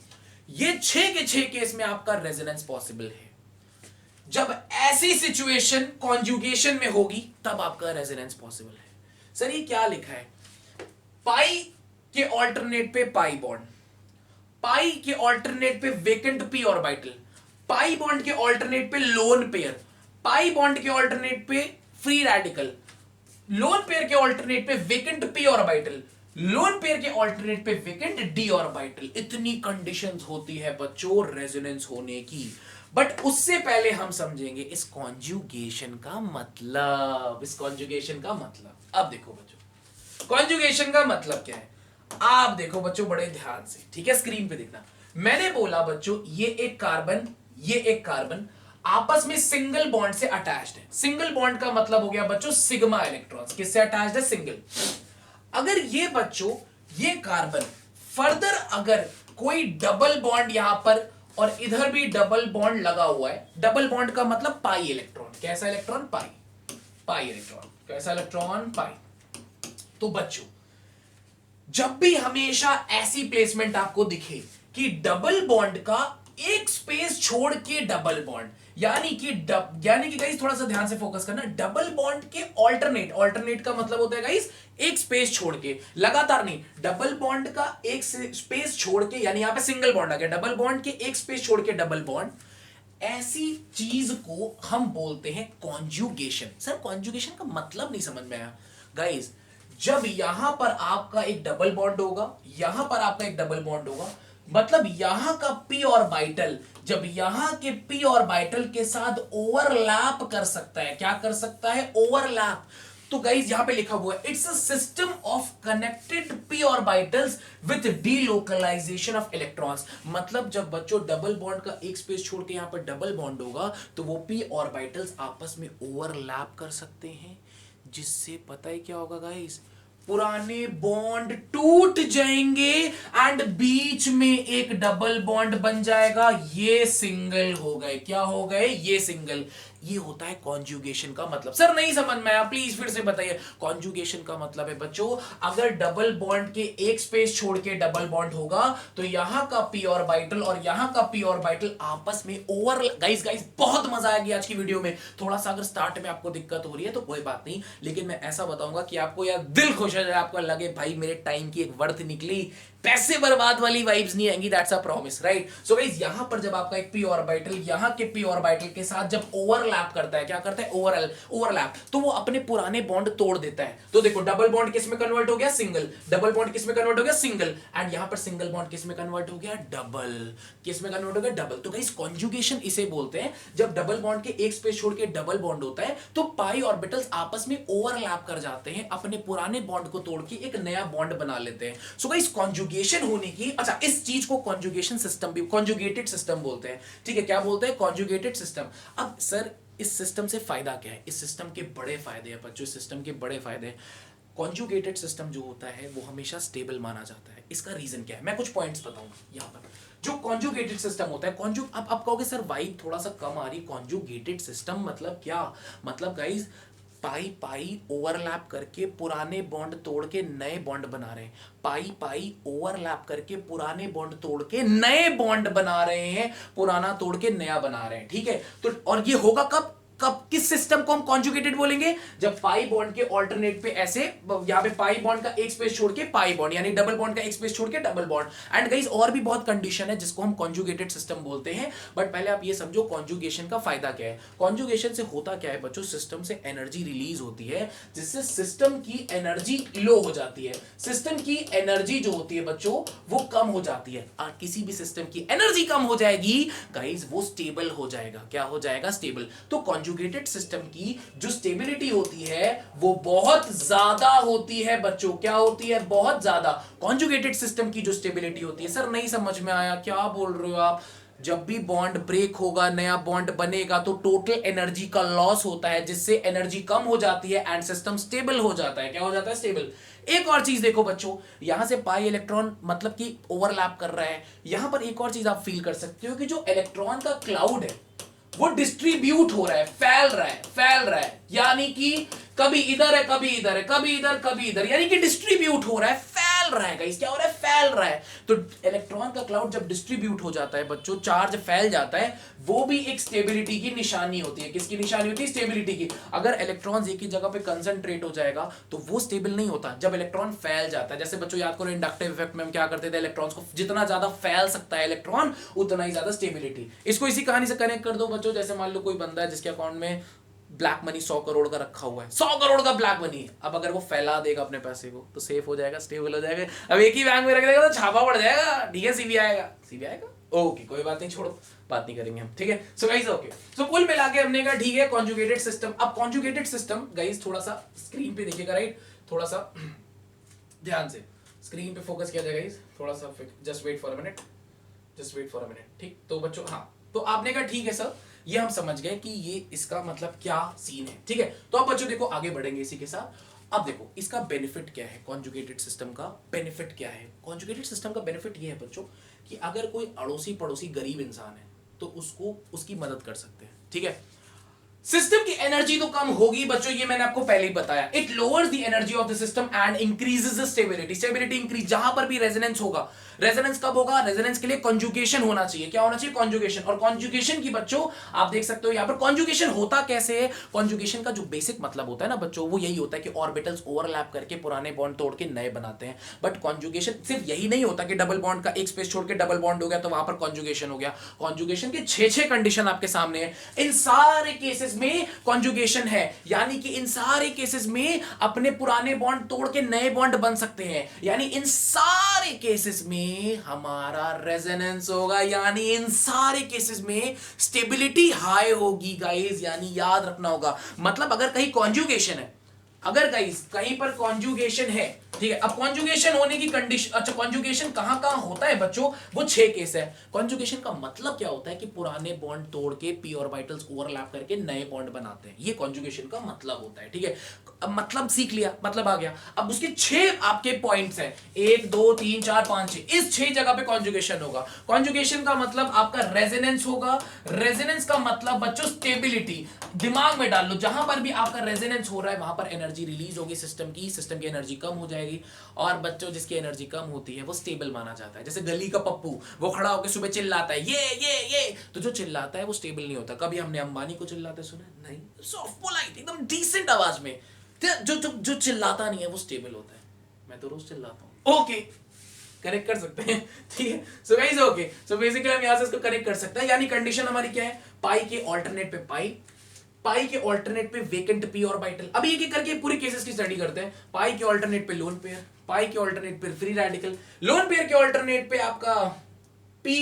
ये 6 के 6 केस में आपका रेजोनेंस पॉसिबल है। जब ऐसी सिचुएशन कॉन्जुगेशन में होगी तब आपका रेजोनेंस पॉसिबल है। सर ये क्या लिखा है, पाई के ऑल्टरनेट पे पाई बॉन्ड, पाई के ऑल्टरनेट पे vacant P orbital, pi bond के ऑल्टरनेट पे लोन पेयर, पाई बॉन्ड के ऑल्टरनेट पे फ्री रेडिकल, लोन पेयर के ऑल्टरनेट पे vacant P orbital, lone pair के ऑल्टरनेट पे वेकेंट डी ऑर्बिटल। इतनी कंडीशंस होती है बच्चों रेजोनेंस होने की। बट उससे पहले हम समझेंगे इस कॉन्जुगेशन का मतलब, इस कॉन्जुगेशन का मतलब। अब देखो बच्चों कॉन्जुगेशन का मतलब क्या है, आप देखो बच्चों बड़े ध्यान से, ठीक है, स्क्रीन पे देखना। मैंने बोला बच्चों ये एक कार्बन, ये एक कार्बन आपस में सिंगल बॉन्ड से अटैच्ड है। सिंगल बॉन्ड का मतलब हो गया बच्चों सिग्मा इलेक्ट्रॉन्स, किससे अटैच्ड है, सिंगल। अगर ये बच्चों ये कार्बन फर्दर अगर कोई डबल बॉन्ड यहां पर और इधर भी डबल बॉन्ड लगा हुआ है, डबल बॉन्ड का मतलब पाई इलेक्ट्रॉन, कैसा इलेक्ट्रॉन, पाई, पाई इलेक्ट्रॉन, कैसा इलेक्ट्रॉन, पाई। तो बच्चों जब भी हमेशा ऐसी प्लेसमेंट आपको दिखे कि डबल बॉन्ड का एक स्पेस छोड़ के डबल बॉन्ड, यानी कि गाइस थोड़ा सा ध्यान से फोकस करना, डबल बॉन्ड के ऑल्टरनेट, ऑल्टरनेट का मतलब होता है गाइस एक स्पेस छोड़ के, लगातार नहीं, डबल बॉन्ड का एक स्पेस छोड़ के, यानी यहां पे सिंगल बॉन्ड आ गया, डबल बॉन्ड के एक स्पेस छोड़ के डबल बॉन्ड, ऐसी चीज को हम बोलते हैं कॉन्जुगेशन। सर कॉन्जुगेशन का मतलब नहीं समझ में आया गाइस। जब यहां पर आपका एक डबल बॉन्ड होगा, यहां पर आपका एक डबल बॉन्ड होगा, मतलब यहां का p ऑर्बिटल जब यहां के p ऑर्बिटल के साथ ओवरलैप कर सकता है, क्या कर सकता है, ओवरलैप। तो गाइस यहां पे लिखा हुआ है it's a system of connected p orbitals with delocalisation of electrons. मतलब जब बच्चों डबल बॉन्ड का एक स्पेस छोड़ के यहां पर डबल बॉन्ड होगा तो वो p ऑर्बिटल्स आपस में ओवरलैप कर सकते हैं, जिससे पता है क्या होगा गाइस, पुराने बॉन्ड टूट जाएंगे एंड बीच में एक डबल बॉन्ड बन जाएगा, ये सिंगल हो गए, क्या हो गए, ये सिंगल। ये होता है कॉन्जुगेशन का मतलब। सर नहीं समझ में आया, प्लीज फिर से बताइए। कॉन्जुगेशन का मतलब है बच्चों, अगर डबल बॉन्ड के एक स्पेस छोड़ के डबल बॉन्ड होगा तो यहां का p ऑर्बिटल और यहां का p ऑर्बिटल आपस में ओवर। गाइस बहुत मजा आएगी आज की वीडियो में। थोड़ा सा अगर स्टार्ट में आपको दिक्कत हो रही है तो कोई बात नहीं, लेकिन मैं ऐसा बताऊंगा कि आपको यार दिल खुश हो जाए, आपको लगे भाई मेरे टाइम की एक वर्थ निकली, पैसे बर्बाद वाली वाइब्स नहीं आएंगी, that's a promise, right. So guys यहां पर जब आपका एक p ऑर्बिटल यहां के p ऑर्बिटल के साथ जब ओवरलैप करता है, क्या करता है, ओवरलैप, तो वो अपने पुराने बॉन्ड तोड़ देता है। तो देखो डबल बॉन्ड किस में कन्वर्ट हो गया, सिंगल, डबल बॉन्ड किस में कन्वर्ट हो गया, सिंगल, एंड यहां पर सिंगल बॉन्ड किस में कन्वर्ट हो गया, डबल, किस में कन्वर्ट हो गया, डबल। तो गाइस कॉन्जुगेशन इसे बोलते हैं, जब डबल बॉन्ड के एक स्पेस छोड़ के डबल बॉन्ड होता है तो पाई ऑर्बिटल्स आपस में ओवरलैप कर जाते हैं, अपने पुराने बॉन्ड को तोड़ के एक नया बॉन्ड बना लेते हैं। सो गाइस कॉन्जुगेशन होने की, अच्छा इस चीज को कॉन्जुगेशन सिस्टम भी, कॉन्जुगेटेड सिस्टम बोलते हैं, ठीक है, क्या बोलते हैं, कॉन्जुगेटेड सिस्टम। अब सर इस सिस्टम से फायदा क्या है, इस सिस्टम के बड़े फायदे हैं बच्चों, इस सिस्टम के बड़े फायदे हैं। कॉन्जुगेटेड सिस्टम जो होता है वो हमेशा स्टेबल माना जाता है। इसका रीजन क्या है, मैं कुछ पॉइंट्स बताऊंगा यहां पर। जो कॉन्जुगेटेड सिस्टम होता है, अब आप कहोगे सर वाइब थोड़ा सा कम आ रही, कॉन्जुगेटेड सिस्टम मतलब क्या, मतलब गाइस पाई पाई ओवरलैप करके पुराने बॉन्ड तोड़ के नए बॉन्ड बना रहे हैं, पाई पाई ओवरलैप करके पुराने बॉन्ड तोड़ के नए बॉन्ड बना रहे हैं, पुराना तोड़ के नया बना रहे हैं, ठीक है। तो और ये होगा कब, किस सिस्टम को हम कॉन्जुगेटेड बोलेंगे, जब पाई बॉन्ड के ऑल्टरनेट पे ऐसे, यहां पे पाई बॉन्ड का एक स्पेस छोड़ के पाई बॉन्ड, यानी डबल बॉन्ड का एक स्पेस छोड़ के डबल बॉन्ड। एंड गाइस और भी बहुत कंडीशन है जिसको हम कॉन्जुगेटेड सिस्टम बोलते हैं, बट पहले आप ये समझो कॉन्जुगेशन का फायदा क्या है। कॉन्जुगेशन से होता क्या है बच्चों, सिस्टम से एनर्जी रिलीज होती है, जिससे सिस्टम की एनर्जी लो हो जाती है। सिस्टम की एनर्जी जो होती है बच्चों वो कम हो जाती है, और किसी भी सिस्टम की एनर्जी कम हो जाएगी गाइस वो स्टेबल हो जाएगा, क्या हो जाएगा, स्टेबल। तो कॉन्जुगेटेड सिस्टम की जो स्टेबिलिटी होती है वो बहुत ज्यादा होती है बच्चों, क्या होती है, बहुत ज्यादा। कॉन्जुगेटेड सिस्टम की जो स्टेबिलिटी होती है, सर नहीं समझ में आया, क्या बोल रहे हो आप, जब भी बॉन्ड ब्रेक होगा नया बॉन्ड बनेगा तो टोटल एनर्जी का लॉस होता है, जिससे एनर्जी कम हो जाती है एंड सिस्टम स्टेबल हो जाता है, क्या हो जाता है, स्टेबल। एक और चीज देखो बच्चों, यहां से पाई इलेक्ट्रॉन मतलब कि ओवरलैप कर रहा है, यहां पर एक और चीज आप फील कर सकते हो कि जो इलेक्ट्रॉन का क्लाउड है वो डिस्ट्रीब्यूट हो रहा है, फैल रहा है, यानी कि कभी इधर है, कभी इधर है, कभी इधर, कभी इधर, यानी कि डिस्ट्रीब्यूट हो रहा है, फैल रहा है गाइस, क्या हो रहा है, फैल रहा है। तो इलेक्ट्रॉन का क्लाउड जब डिस्ट्रीब्यूट हो जाता है बच्चों, चार्ज फैल जाता है, वो भी एक स्टेबिलिटी की निशानी होती है। किसकी निशानी होती है, स्टेबिलिटी की। अगर इलेक्ट्रॉन एक ही जगह पे कंसंट्रेट हो जाएगा तो वो स्टेबल नहीं होता, जब इलेक्ट्रॉन फैल जाता है। जैसे बच्चों याद करो इंडक्टिव इफेक्ट में हम क्या करते थे, इलेक्ट्रॉन्स को जितना ज्यादा फैल सकता है इलेक्ट्रॉन उतना ही ज्यादा स्टेबिलिटी। इसको इसी कहानी से कनेक्ट कर दो बच्चों, जैसे मान लो कोई बंदा है जिसके अकाउंट में ब्लैक मनी 100 करोड़ का रखा हुआ है, 100 करोड़ का ब्लैक मनी है। अब अगर वो फैला देगा अपने पैसे को तो सेफ हो जाएगा, स्टेबल हो जाएगा। अब एक ही बैंक में रख देगा तो छापा पड़ जाएगा, ठीक है, सीबीआई आएगा, ओके कोई बात नहीं, छोड़ो, बात नहीं करेंगे हम, ठीक है। सो गाइस ओके, सो कुल मिला के हमने कहा ठीक है कॉन्जुगेटेड सिस्टम। अब कॉन्जुगेटेड सिस्टम गाइस थोड़ा सा स्क्रीन पे देखिएगा, राइट, थोड़ा सा ध्यान से स्क्रीन पे फोकस किया जाएगा गाइस, थोड़ा सा just wait for a minute, ठीक। तो बच्चों हाँ, तो आपने कहा ठीक है सर, ये हम समझ गए कि ये इसका मतलब क्या सीन है, ठीक है। तो अब बच्चों देखो आगे बढ़ेंगे इसी के साथ। अब देखो इसका बेनिफिट क्या है, कॉन्जुगेटेड सिस्टम का बेनिफिट क्या है। कॉन्जुगेटेड सिस्टम का बेनिफिट ये है बच्चों कि अगर कोई अड़ोसी पड़ोसी गरीब इंसान है तो उसको उसकी मदद कर सकते हैं, ठीक है। सिस्टम की एनर्जी तो कम होगी बच्चों, ये मैंने आपको पहले ही बताया। It lowers the energy of the system and increases the stability increase. जहां पर भी रेजोनेंस होगा, रेजोनेंस कब होगा, रेजोनेंस के लिए कॉन्जुगेशन होना चाहिए, क्या होना चाहिए, कॉन्जुगेशन। और कॉन्जुगेशन की बच्चों आप देख सकते हो यहां पर कॉन्जुगेशन होता कैसे है। कॉन्जुगेशन का जो बेसिक मतलब होता है ना बच्चों, वो यही होता है कि ऑर्बिटल्स ओवरलैप करके पुराने बॉन्ड तोड़ के नए बनाते हैं। बट कॉन्जुगेशन सिर्फ यही नहीं होता कि डबल बॉन्ड का एक स्पेस छोड़ के डबल बॉन्ड हो गया तो वहां पर कॉन्जुगेशन हो गया। कॉन्जुगेशन के 6 कंडीशन आपके सामने है। इन सारे केसेस केसेस में कॉन्जुगेशन है, यानी कि इन सारे केसेस में अपने पुराने बॉन्ड तोड़ के नए बॉन्ड बन सकते हैं, यानी इन सारे केसेस में हमारा रेजोनेंस होगा, यानी इन सारे केसेस में स्टेबिलिटी हाई होगी गाइस, यानी याद रखना होगा। मतलब अगर कहीं कॉन्जुगेशन है, अगर गाइस कहीं पर कॉन्जुगेशन है, ठीक है, अब कॉन्जुगेशन होने की कंडीशन, अच्छा कॉन्जुगेशन कहां कहां होता है बच्चों, वो 6 केस है। कॉन्जुगेशन का मतलब क्या होता है कि पुराने बॉन्ड तोड़ के p ऑर्बिटल्स ओवरलैप करके नए बॉन्ड बनाते हैं, ये कॉन्जुगेशन का मतलब होता है, ठीक है। अब मतलब सीख लिया, मतलब आ गया। अब उसके 6 आपके पॉइंट्स हैं, 1 2 3 4 5 6, इस 6 जगह पे कॉन्जुगेशन होगा। कॉन्जुगेशन का मतलब आपका रेजोनेंस होगा, रेजोनेंस का मतलब बच्चों स्टेबिलिटी। दिमाग में डाल लो, जहां पर भी आपका रेजोनेंस हो रहा है वहां पर एनर्जी रिलीज होगी सिस्टम की एनर्जी कम हो जाएगी, और बच्चों जिसकी एनर्जी कम होती है वो स्टेबल माना जाता है। जैसे गली का पप्पू, वो खड़ा होकर सुबह चिल्लाता है ये, तो जो चिल्लाता है वो स्टेबल नहीं होता। कभी हमने अंबानी को चिल्लाते सुना? नहीं, सॉफ्ट पोलाइट एकदम डिसेंट आवाज में। जो चिल्लाता नहीं है वो स्टेबल होता है। मैं तो रोज चिल्लाता हूं। ओके, कनेक्ट कर सकते हैं, ठीक है। So guys okay, so basically हम यहां से इसको कनेक्ट कर सकते हैं, यानी कंडीशन हमारी क्या है, पाई के ऑल्टरनेट पे पाई के ऑल्टरनेट पे वेकेंट p ऑर्बिटल। अभी एक एक करके पूरे केसेस की स्टडी करते हैं। पाई के ऑल्टरनेट पे लोन पेयर, पाई के ऑल्टरनेट पे फ्री रेडिकल, लोन पेयर के ऑल्टरनेट पे आपका p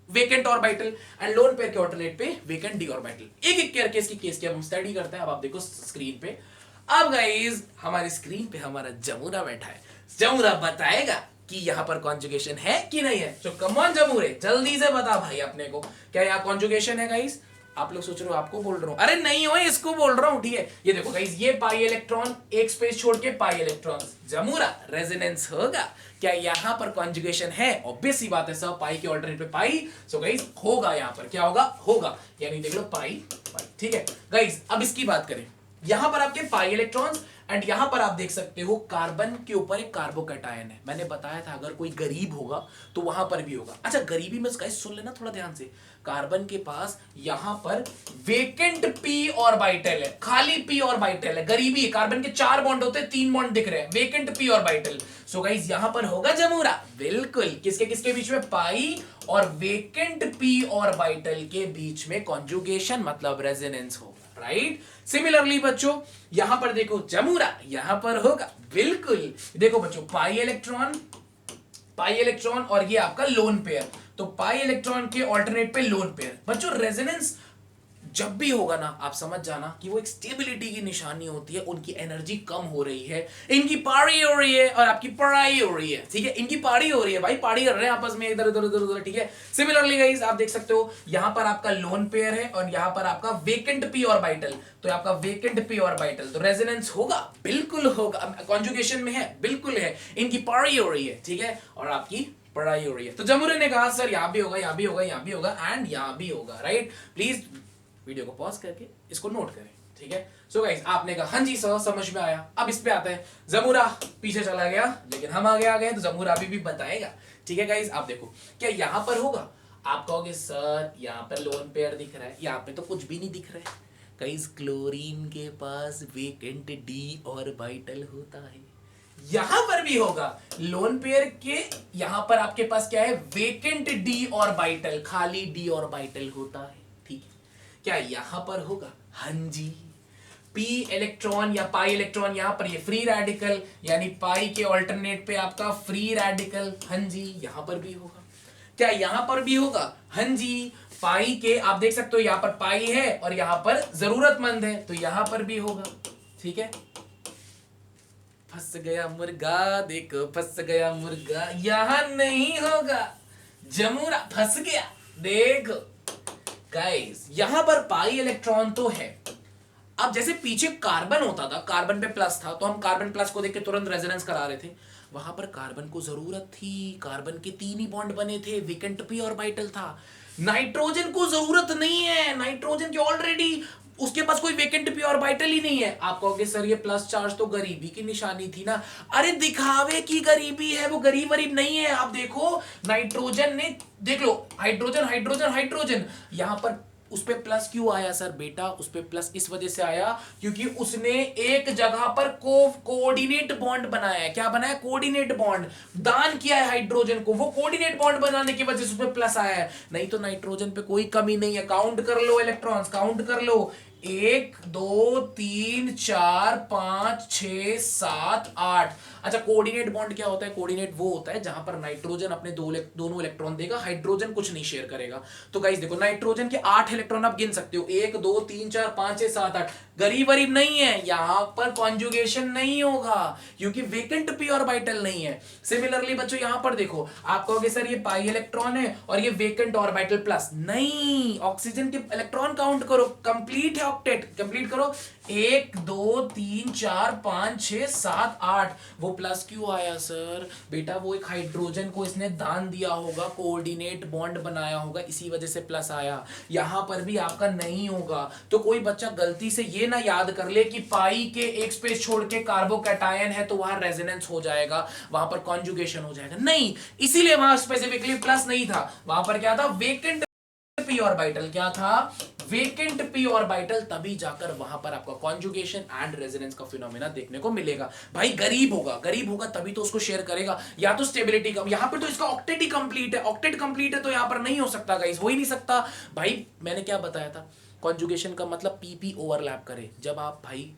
vacant orbital, and lone pair के ऑल्टरनेट पे वेकेंट d ऑर्बिटल। एक एक करके इसकी केस की हम स्टडी करते हैं। अब आप देखो स्क्रीन पे, अब गाइस हमारी स्क्रीन पे हमारा जमुरा बैठा है। जमुरा बताएगा कि यहां पर कॉन्जुगेशन है कि नहीं है। तो कम ऑन जमूरे, जल्दी से बता भाई अपने को, क्या यहां कॉन्जुगेशन है गाइस? आप लोग सोच रहे हो आपको बोल रहा हूं, अरे नहीं हो, इसको बोल रहा हूं, ठीक है। ये देखो गाइस, ये पाई इलेक्ट्रॉन, एक स्पेस छोड़ के पाई इलेक्ट्रॉन, जमूरा रेजोनेंस होगा। क्या यहां पर कॉन्जुगेशन है? ऑब्वियस सी बात है, सब पाई के ऑल्टरनेट पे पाई, सो गाइस होगा। यहां पर क्या होगा, यानी देख लो पाई, ठीक है गाइस। अब इसकी बात करें, यहां पर आपके पाई इलेक्ट्रॉन्स, एंड यहां पर आप देख सकते हो कार्बन के ऊपर एक कार्बोकैटायन है। मैंने बताया था अगर कोई गरीब होगा तो वहां पर भी होगा। अच्छा, गरीबी में गाइस सुन लेना थोड़ा ध्यान से, कार्बन के पास यहां पर वेकेंट p ऑर्बिटल है, खाली p ऑर्बिटल है, गरीबी है। कार्बन के 4 बॉन्ड होते हैं, 3 बॉन्ड दिख रहे हैं, vacant p orbital. So guys यहां पर होगा जमूरा, बिल्कुल। किसके किसके बीच में? पाई और वेकेंट p ऑर्बिटल के बीच में कॉन्जुगेशन, मतलब रेजोनेंस होगा, राइट। सिमिलरली बच्चों यहां पर देखो जमूरा, यहां पर होगा, बिल्कुल। देखो बच्चों, पाई इलेक्ट्रॉन और ये आपका लोन पेयर, तो पाई इलेक्ट्रॉन के ऑल्टरनेट पे लोन पेयर। बच्चों रेजोनेंस जब भी होगा ना, आप समझ जाना कि वो एक स्टेबिलिटी की निशानी होती है, उनकी एनर्जी कम हो रही है, इनकी पारी हो रही है और आपकी पढ़ाई हो रही है, ठीक है। इनकी पारी हो रही है भाई, पारी कर रहे हैं आपस में इधर उधर, ठीक है। सिमिलरली गाइस आप देख सकते हो, यहां पर आपका लोन पेयर है और यहां पर आपका वेकेंट p ऑर्बिटल, तो आपका वेकेंट p ऑर्बिटल, तो रेजोनेंस होगा, बिल्कुल होगा। कॉन्जुगेशन में है, बिल्कुल है, इनकी पारी हो रही है, ठीक है, और आपकी पढ़ाई हो रही है। तो जमुरे ने कहा सर यहां भी होगा, यहां भी होगा, यहां भी होगा, एंड यहां भी होगा, राइट। प्लीज वीडियो को पॉज करके इसको नोट करें, ठीक है। सो गाइस आपने कहा हाँ जी सर, समझ में आया। अब इस पे आता है, जमूरा पीछे चला गया लेकिन हम आगे आ गए, तो जमूरा अभी भी बताएगा, ठीक है। गाइस आप देखो, क्या यहां पर होगा? आप कहोगे सर यहां पर लोन पेयर दिख रहा है, यहां पे तो कुछ भी नहीं दिख रहा है। गाइस क्लोरीन के पास वेकेंट d ऑर्बिटल होता है, यहां पर भी होगा। लोन पेयर के यहां पर आपके पास क्या है? वेकेंट d ऑर्बिटल, खाली d ऑर्बिटल होता है, ठीक है। क्या यहां पर होगा? हाँ जी, p इलेक्ट्रॉन या पाई इलेक्ट्रॉन, यहां पर ये फ्री रेडिकल, यानी पाई के ऑल्टरनेट पे आपका फ्री रेडिकल, हाँ जी यहां पर भी होगा। क्या यहां पर भी होगा? हाँ जी, पाई के आप देख सकते हो यहां पर पाई है और यहां पर जरूरतमंद है, तो यहां पर भी होगा, ठीक है। फंस गया मुर्गा, देखो फंस गया मुर्गा, यहां नहीं होगा, जमूरा फंस गया, देखो गाइस यहां पर पाई इलेक्ट्रॉन तो है। अब जैसे पीछे कार्बन होता था, कार्बन पे प्लस था, तो हम कार्बन प्लस को देख के तुरंत रेजोनेंस करा रहे थे। वहां पर कार्बन को जरूरत थी, कार्बन के 3 ही बॉन्ड बने थे, वेकेंट p ऑर्बिटल था। नाइट्रोजन को जरूरत नहीं है, नाइट्रोजन के ऑलरेडी उसके पास कोई वेकेंट p ऑर्बिटल ही नहीं है। आप कहोगे सर ये प्लस चार्ज तो गरीबी की निशानी थी ना। अरे दिखावे की गरीबी है, वो गरीब वरीब नहीं है। आप देखो नाइट्रोजन ने, देख लो हाइड्रोजन हाइड्रोजन हाइड्रोजन, यहां पर उस पे प्लस क्यों आया सर? बेटा उस पे प्लस इस वजह से आया क्योंकि उसने एक जगह पर कोऑर्डिनेट बॉन्ड बनाया है। क्या बनाया? कोऑर्डिनेट बॉन्ड दान किया है हाइड्रोजन को, वो कोऑर्डिनेट बॉन्ड बनाने की वजह से उस पे प्लस आया है। नहीं तो नाइट्रोजन पे कोई कमी नहीं है। काउंट कर लो इलेक्ट्रॉन्स, काउंट कर लो, 1 2 3 4 5 6 7 8। अच्छा, कोऑर्डिनेट बॉन्ड क्या होता है? कोऑर्डिनेट वो होता है जहां पर नाइट्रोजन अपने दोनों इलेक्ट्रॉन देगा, हाइड्रोजन कुछ नहीं शेयर करेगा। तो गाइस देखो, नाइट्रोजन के 8 इलेक्ट्रॉन आप गिन सकते हो, 1 2 3 4 5 6 7 8। गरीब गरीब नहीं है, यहां पर कॉन्जुगेशन नहीं होगा क्योंकि वेकेंट पी ऑर्बिटल नहीं है। सिमिलरली बच्चों यहां पर देखो, आप कहोगे सर ये पाई इलेक्ट्रॉन है और ये वेकेंट ऑर्बिटल प्लस, नहीं, ऑक्सीजन के इलेक्ट्रॉन काउंट करो, कंप्लीट है ऑक्टेट, कंप्लीट करो, 1 2 3 4 5 6 7 8। वो प्लस क्यों आया सर? बेटा वो एक हाइड्रोजन को इसने दान दिया होगा, कोऑर्डिनेट बॉन्ड बनाया होगा, इसी वजह से प्लस आया। यहां पर भी आपका नहीं होगा। तो कोई बच्चा गलती से ये ना याद कर ले कि पाई के एक स्पेस छोड़ के कार्बोकैटायन है तो वहां रेजोनेंस हो जाएगा, वहां पर कॉन्जुगेशन हो जाएगा, नहीं, इसीलिए वहां स्पेसिफिकली प्लस नहीं था, वहां पर क्या था? Vacant P orbital. क्या था? Vacant P orbital. तभी जाकर वहां पर आपका कॉन्जुगेशन एंड रेजोनेंस का फिनोमेना देखने को मिलेगा। भाई गरीब होगा तभी तो उसको शेयर करेगा, या तो स्टेबिलिटी कम। यहां पर तो इसका ऑक्टेट ही कंप्लीट है, ऑक्टेट कंप्लीट है तो यहां पर नहीं हो सकता गाइस, हो ही नहीं सकता। भाई मैंने क्या बताया था? कॉन्जुगेशन का मतलब पीपी ओवरलैप करे। जब आप भाई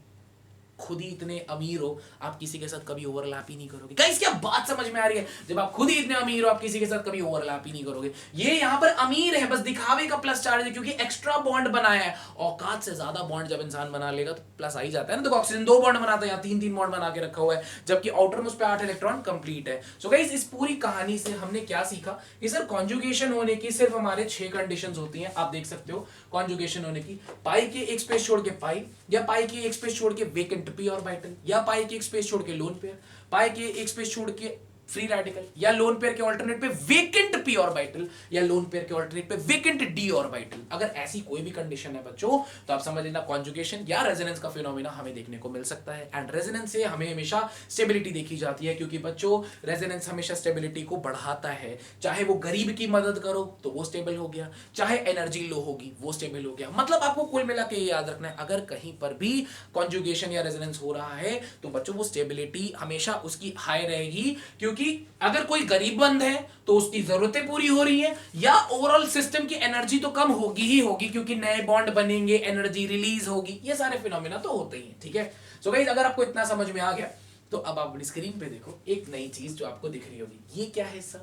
खुद ही इतने अमीर हो, आप किसी के साथ कभी ओवरलैप ही नहीं करोगे। गाइस क्या बात समझ में आ रही है? जब आप खुद ही इतने अमीर हो, आप किसी के साथ कभी ओवरलैप ही नहीं करोगे। ये यहां पर अमीर है, बस दिखावे का प्लस चार्ज है क्योंकि एक्स्ट्रा बॉन्ड बनाया है। औकात से ज्यादा बॉन्ड जब इंसान बना लेगा तो प्लस आ ही जाता है ना। देखो ऑक्सीजन 2 बॉन्ड बनाता है, यहाँ 3 बॉन्ड बना के रखा हुआ है, जबकि आउटर मोस्ट पे 8 इलेक्ट्रॉन कंप्लीट है। सो गाइस इस पूरी कहानी से हमने क्या सीखा कि सर कॉन्जुगेशन होने की सिर्फ हमारे 6 कंडीशंस होती हैं। आप देख सकते हो कॉन्जुगेशन होने की, पाई के एक स्पेस छोड़ के पाई, या पाई के एक स्पेस छोड़ के वेकेंट पी ऑर्बिटल, या पाई के एक स्पेस छोड़ के लोन पेयर, पाई के एक स्पेस छोड़ के फ्री रेडिकल, या लोन पेयर के ऑल्टरनेट पे वेकेंट पी ऑर्बिटल, या लोन पेयर के ऑल्टरनेट पे वेकेंट डी ऑर्बिटल। अगर ऐसी कोई भी कंडीशन है बच्चों तो आप समझ लेना कॉन्जुगेशन या रेजोनेंस का फिनोमेना हमें देखने को मिल सकता है। एंड रेजोनेंस से हमें हमेशा स्टेबिलिटी देखी जाती है क्योंकि बच्चों रेजोनेंस हमेशा स्टेबिलिटी को बढ़ाता है। चाहे वो गरीब की मदद करो तो वो स्टेबल हो गया, चाहे एनर्जी लो होगी वो स्टेबल हो गया। मतलब आपको कुल मिला के ये याद रखना है, अगर कहीं पर भी कॉन्जुगेशन या रेजोनेंस हो रहा है तो बच्चों वो स्टेबिलिटी हमेशा उसकी हाई रहेगी, क्योंकि अगर कोई गरीब बंद है तो उसकी जरूरतें पूरी हो रही है, या ओवरऑल सिस्टम की एनर्जी तो कम होगी ही होगी क्योंकि नए बॉन्ड बनेंगे, एनर्जी रिलीज होगी, ये सारे फिनोमेना तो होते ही हैं। ठीक है, सो गाइस अगर आपको इतना समझ में आ गया तो अब आप अपनी स्क्रीन पे देखो एक नई चीज जो आपको दिख रही होगी। ये क्या है हिस्सा?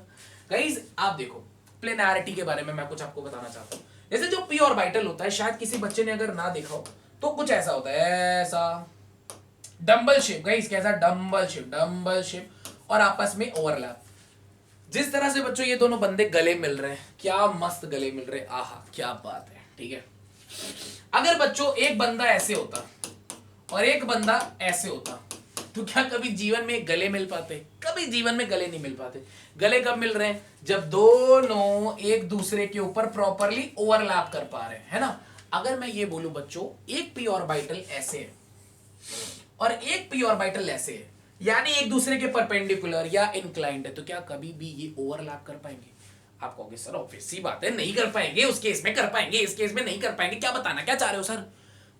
गाइस आप देखो, प्लेनैरिटी के बारे में मैं कुछ आपको बताना चाहता हूं। जैसे जो पी ऑर्बिटल होता है, शायद किसी बच्चे ने अगर ना देखा हो तो कुछ ऐसा होता है, ऐसा डंबल शेप। गाइस कैसा? डंबल शेप, और आपस में ओवरलैप। जिस तरह से बच्चों ये दोनों बंदे गले मिल रहे हैं, क्या मस्त गले मिल रहे हैं, आहा क्या बात है। ठीक है, अगर बच्चों एक बंदा ऐसे होता और एक बंदा ऐसे होता तो क्या कभी जीवन में गले मिल पाते? कभी जीवन में गले नहीं मिल पाते। गले कब मिल रहे हैं? जब दोनों एक दूसरे के ऊपर प्रॉपरली ओवरलैप कर पा रहे हैं, है ना। अगर मैं ये बोलूं बच्चों, एक पी ऑर्बिटल ऐसे है और एक पी ऑर्बिटल ऐसे है, यानी एक दूसरे के परपेंडिकुलर या इंक्लाइंड है, तो क्या कभी भी ये ओवरलैप कर पाएंगे? आप कहोगे सर ऑब्वियस सी बात है नहीं कर पाएंगे, उस केस में कर पाएंगे, इस केस में नहीं कर पाएंगे। क्या बताना क्या चाह रहे हो सर?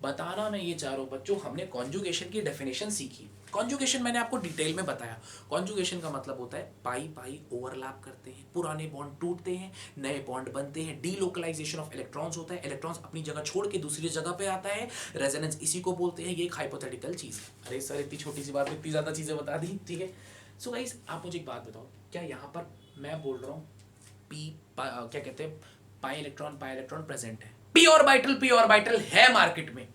बताना मैं ये चाह रहा हूं बच्चों, हमने कॉन्जुगेशन की डेफिनेशन सीखी। कॉन्जुगेशन मैंने आपको डिटेल में बताया। कॉन्जुगेशन का मतलब होता है पाई पाई ओवरलैप करते हैं, पुराने बॉन्ड टूटते हैं, नए बॉन्ड बनते हैं, डीलोकलाइजेशन ऑफ इलेक्ट्रॉन्स होता है, इलेक्ट्रॉन्स अपनी जगह छोड़ के दूसरी जगह पे आता है, रेजोनेंस इसी को बोलते हैं। ये एक हाइपोथेटिकल चीज है। अरे सर इतनी छोटी सी बात में इतनी ज्यादा चीजें बता दी। ठीक है, सो गाइस आप मुझे एक बात बताओ, क्या यहाँ पर मैं बोल रहा हूँ क्या कहते हैं, पाई इलेक्ट्रॉन प्रेजेंट है, पी ऑर्बिटल है मार्केट में,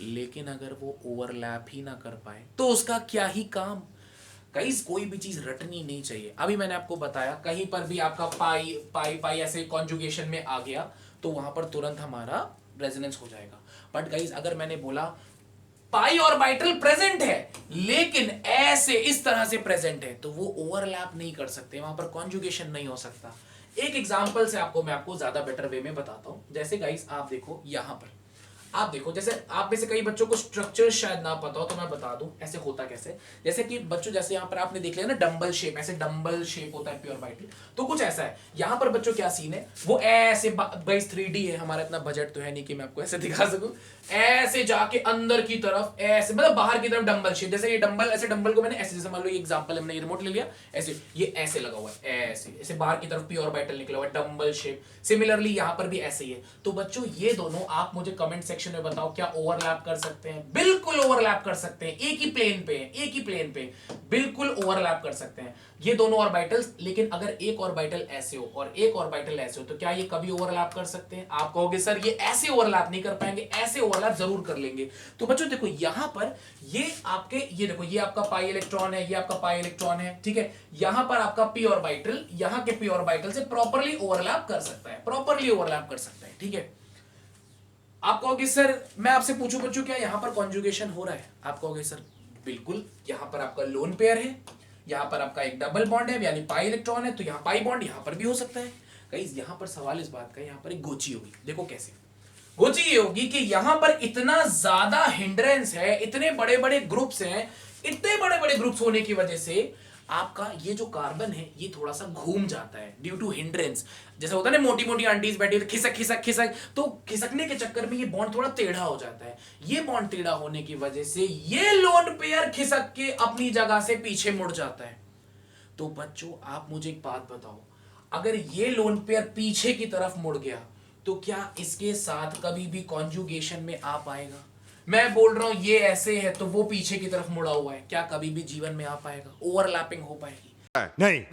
लेकिन अगर वो ओवरलैप ही ना कर पाए तो उसका क्या ही काम। गाइस कोई भी चीज रटनी नहीं चाहिए। अभी मैंने आपको बताया कहीं पर भी आपका पाई पाई पाई ऐसे कॉन्जुगेशन में आ गया तो वहां पर तुरंत हमारा रेजोनेंस हो जाएगा। बट गाइस अगर मैंने बोला पाई ऑर्बिटल प्रेजेंट है लेकिन ऐसे इस तरह से प्रेजेंट है, तो वो ओवरलैप नहीं कर सकते, वहां पर कॉन्जुगेशन नहीं हो सकता। एक एग्जांपल से मैं आपको ज्यादा बेटर वे में बताता हूं। जैसे गाइस आप देखो यहां पर, आप देखो, जैसे आप में से कई बच्चों को स्ट्रक्चर शायद ना पता हो तो मैं बता दूं ऐसे होता कैसे। जैसे कि बच्चों जैसे यहाँ पर आपने देख लिया ना डंबल शेप, ऐसे डंबल शेप होता है पी ऑर्बिटल, तो कुछ ऐसा है। यहाँ पर बच्चों क्या सीन है, वो ऐसे गाइस 3D है, हमारा इतना बजट तो है नहीं कि मैं आपको ऐसे दिखा सकूं, ऐसे जाके अंदर की तरफ ऐसे, मतलब बाहर की तरफ डंबल शेप। जैसे ये डंबल, ऐसे डंबल को मैंने ऐसे, जैसे मान लो ये एग्जांपल हमने ये रिमोट ले लिया, ऐसे ये ऐसे लगा हुआ है, ऐसे ऐसे बाहर की तरफ पी ऑर्बिटल निकला हुआ है, डंबल शेप। सिमिलरली यहाँ पर भी ऐसे ही है। तो बच्चों ये दोनों आप मुझे कमेंट सेक्शन सेक्शन में बताओ क्या ओवरलैप कर सकते हैं? बिल्कुल ओवरलैप कर सकते हैं, एक ही प्लेन पे, एक ही प्लेन पे बिल्कुल ओवरलैप कर सकते हैं ये दोनों ऑर्बिटल्स। लेकिन अगर एक ऑर्बिटल ऐसे हो और एक ऑर्बिटल ऐसे हो तो क्या ये कभी ओवरलैप कर सकते हैं? आप कहोगे सर ये ऐसे ओवरलैप नहीं कर पाएंगे, ऐसे ओवरलैप जरूर कर लेंगे। तो बच्चों देखो यहां पर ये आपके, ये देखो ये आपका पाई इलेक्ट्रॉन है, ये आपका पाई इलेक्ट्रॉन है, ठीक है। यहां पर आपका पी ऑर्बिटल यहां के पी ऑर्बिटल से प्रॉपर्ली ओवरलैप कर सकता है, प्रॉपर्ली ओवरलैप कर सकता है, ठीक है। आप कहोगे सर मैं आपसे पूछूं बच्चों क्या यहां पर कॉन्जुगेशन हो रहा है? आप कहोगे सर बिल्कुल, यहां पर आपका लोन पेयर है, यहां पर आपका एक डबल बॉन्ड है यानी पाई इलेक्ट्रॉन है, तो यहां पाई बॉन्ड यहां पर भी हो सकता है। गाइस यहां पर सवाल इस बात का, यहां पर एक गोची होगी। देखो कैसे गोची ये होगी कि यहां पर इतना ज्यादा हिंड्रेंस है, इतने बड़े बड़े ग्रुप्स हैं, इतने बड़े बड़े ग्रुप्स होने की वजह से आपका ये जो कार्बन है ये थोड़ा सा घूम जाता है ड्यू टू हिंड्रेंस। जैसे होता है ना मोटी मोटी आंटीज बैठी तो खिसक खिसक खिसक, तो खिसकने के चक्कर में ये बॉन्ड थोड़ा टेढ़ा हो जाता है। ये बॉन्ड टेढ़ा होने की वजह से ये लोन पेयर खिसक के अपनी जगह से पीछे मुड़ जाता है। तो बच्चों आप मुझे एक बात बताओ, अगर ये लोन पेयर पीछे की तरफ मुड़ गया तो क्या इसके साथ कभी भी कॉन्जुगेशन में आ पाएगा? मैं बोल रहा हूं ये ऐसे है तो वो पीछे की तरफ मुड़ा हुआ है, क्या कभी भी जीवन में आ पाएगा? ओवरलैपिंग हो पाएगी? नहीं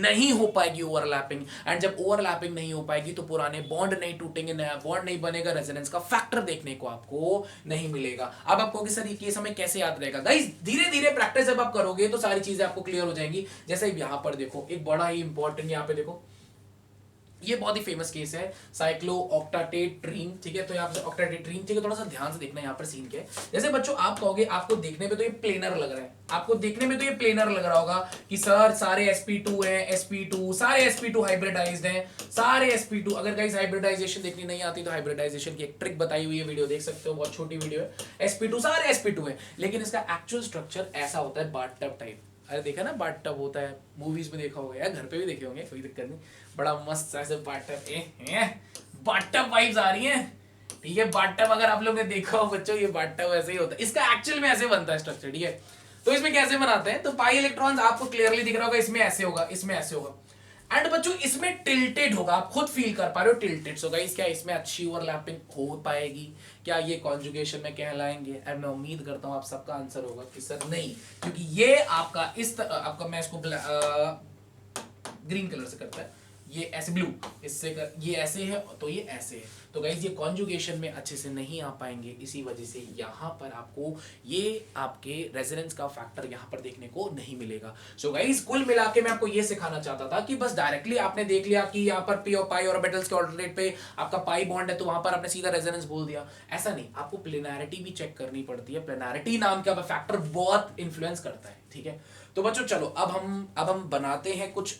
नहीं हो पाएगी ओवरलैपिंग। एंड जब ओवरलैपिंग नहीं हो पाएगी तो पुराने बॉन्ड नहीं टूटेंगे, नया बॉन्ड नहीं बनेगा, रेजोनेंस का फैक्टर देखने को आपको नहीं मिलेगा। अब आप कहोगे सर ये केस हमें कैसे याद रहेगा? गाइस धीरे धीरे प्रैक्टिस जब आप करोगे तो सारी चीजें आपको क्लियर हो जाएंगी। जैसे यहां पर देखो एक बड़ा ही इंपॉर्टेंट, यहां पे देखो ये बहुत ही फेमस केस है साइक्लो ऑक्टाटेट्रीन, ठीक है। तो यहाँ पे ऑक्टाटेट्रीन, ठीक है, थोड़ा सा ध्यान से देखना यहाँ पर सीन क्या है। जैसे बच्चों आप कहोगे आपको देखने में तो ये प्लेनर लग रहा है, आपको देखने में तो ये प्लेनर लग रहा होगा कि सर सारे sp2 हैं, sp2 सारे sp2 हाइब्रिडाइज्ड हैं, सारे sp2। अगर गाइस हाइब्रिडाइजेशन देखनी नहीं आती तो हाइब्रिडाइजेशन की एक ट्रिक बताई हुई है, वीडियो देख सकते हो, बहुत छोटी वीडियो है। sp2 सारे sp2 है, लेकिन इसका एक्चुअल स्ट्रक्चर ऐसा होता है बाथटब टाइप। अरे देखा ना बाथटब होता है, मूवीज में देखा होगा, यार घर पे भी देखे होंगे, कोई दिक्कत नहीं, बड़ा मस्त ऐसे बाथटब, बाथटब वाइब्स आ रही हैं, ठीक है। बाथटब अगर आप लोग ने देखा हो बच्चों, ये बाथटब ऐसे ही होता है, इसका एक्चुअल में ऐसे बनता है स्ट्रक्चर, ठीक है। तो इसमें कैसे बनाते हैं, तो पाई इलेक्ट्रॉन्स आपको क्लियरली दिख रहा होगा, इसमें ऐसे होगा, इसमें ऐसे होगा, एंड बच्चों इसमें टिल्टेड होगा, आप खुद फील कर पा रहे हो टिल्टेड होगा। क्या इसमें अच्छी ओवरलैपिंग हो पाएगी? क्या ये कॉन्जुगेशन में कहलाएंगे? एंड मैं उम्मीद करता हूं आप सबका आंसर होगा कि सर नहीं, क्योंकि ये आपका आपका मैं इसको ग्रीन कलर से करता है, ये ऐसे ब्लू, इससे ये ऐसे है तो ये ऐसे है, तो गाइज ये कॉन्जुगेशन में अच्छे से नहीं आ पाएंगे। इसी वजह से यहाँ पर आपको ये आपके रेजोनेंस का फैक्टर यहाँ पर देखने को नहीं मिलेगा। सो गाइज कुल मिला के मैं आपको ये सिखाना चाहता था कि बस डायरेक्टली आपने देख लिया कि यहाँ पर पी और पाई ऑर्बिटल्स के ऑल्टरनेट पे आपका पाई बॉन्ड है तो वहां पर आपने सीधा रेजोनेंस बोल दिया, ऐसा नहीं, आपको प्लेनैरिटी भी चेक करनी पड़ती है। प्लेनैरिटी नाम का फैक्टर बहुत इंफ्लुएंस करता है, ठीक है। तो बच्चों चलो अब हम बनाते हैं कुछ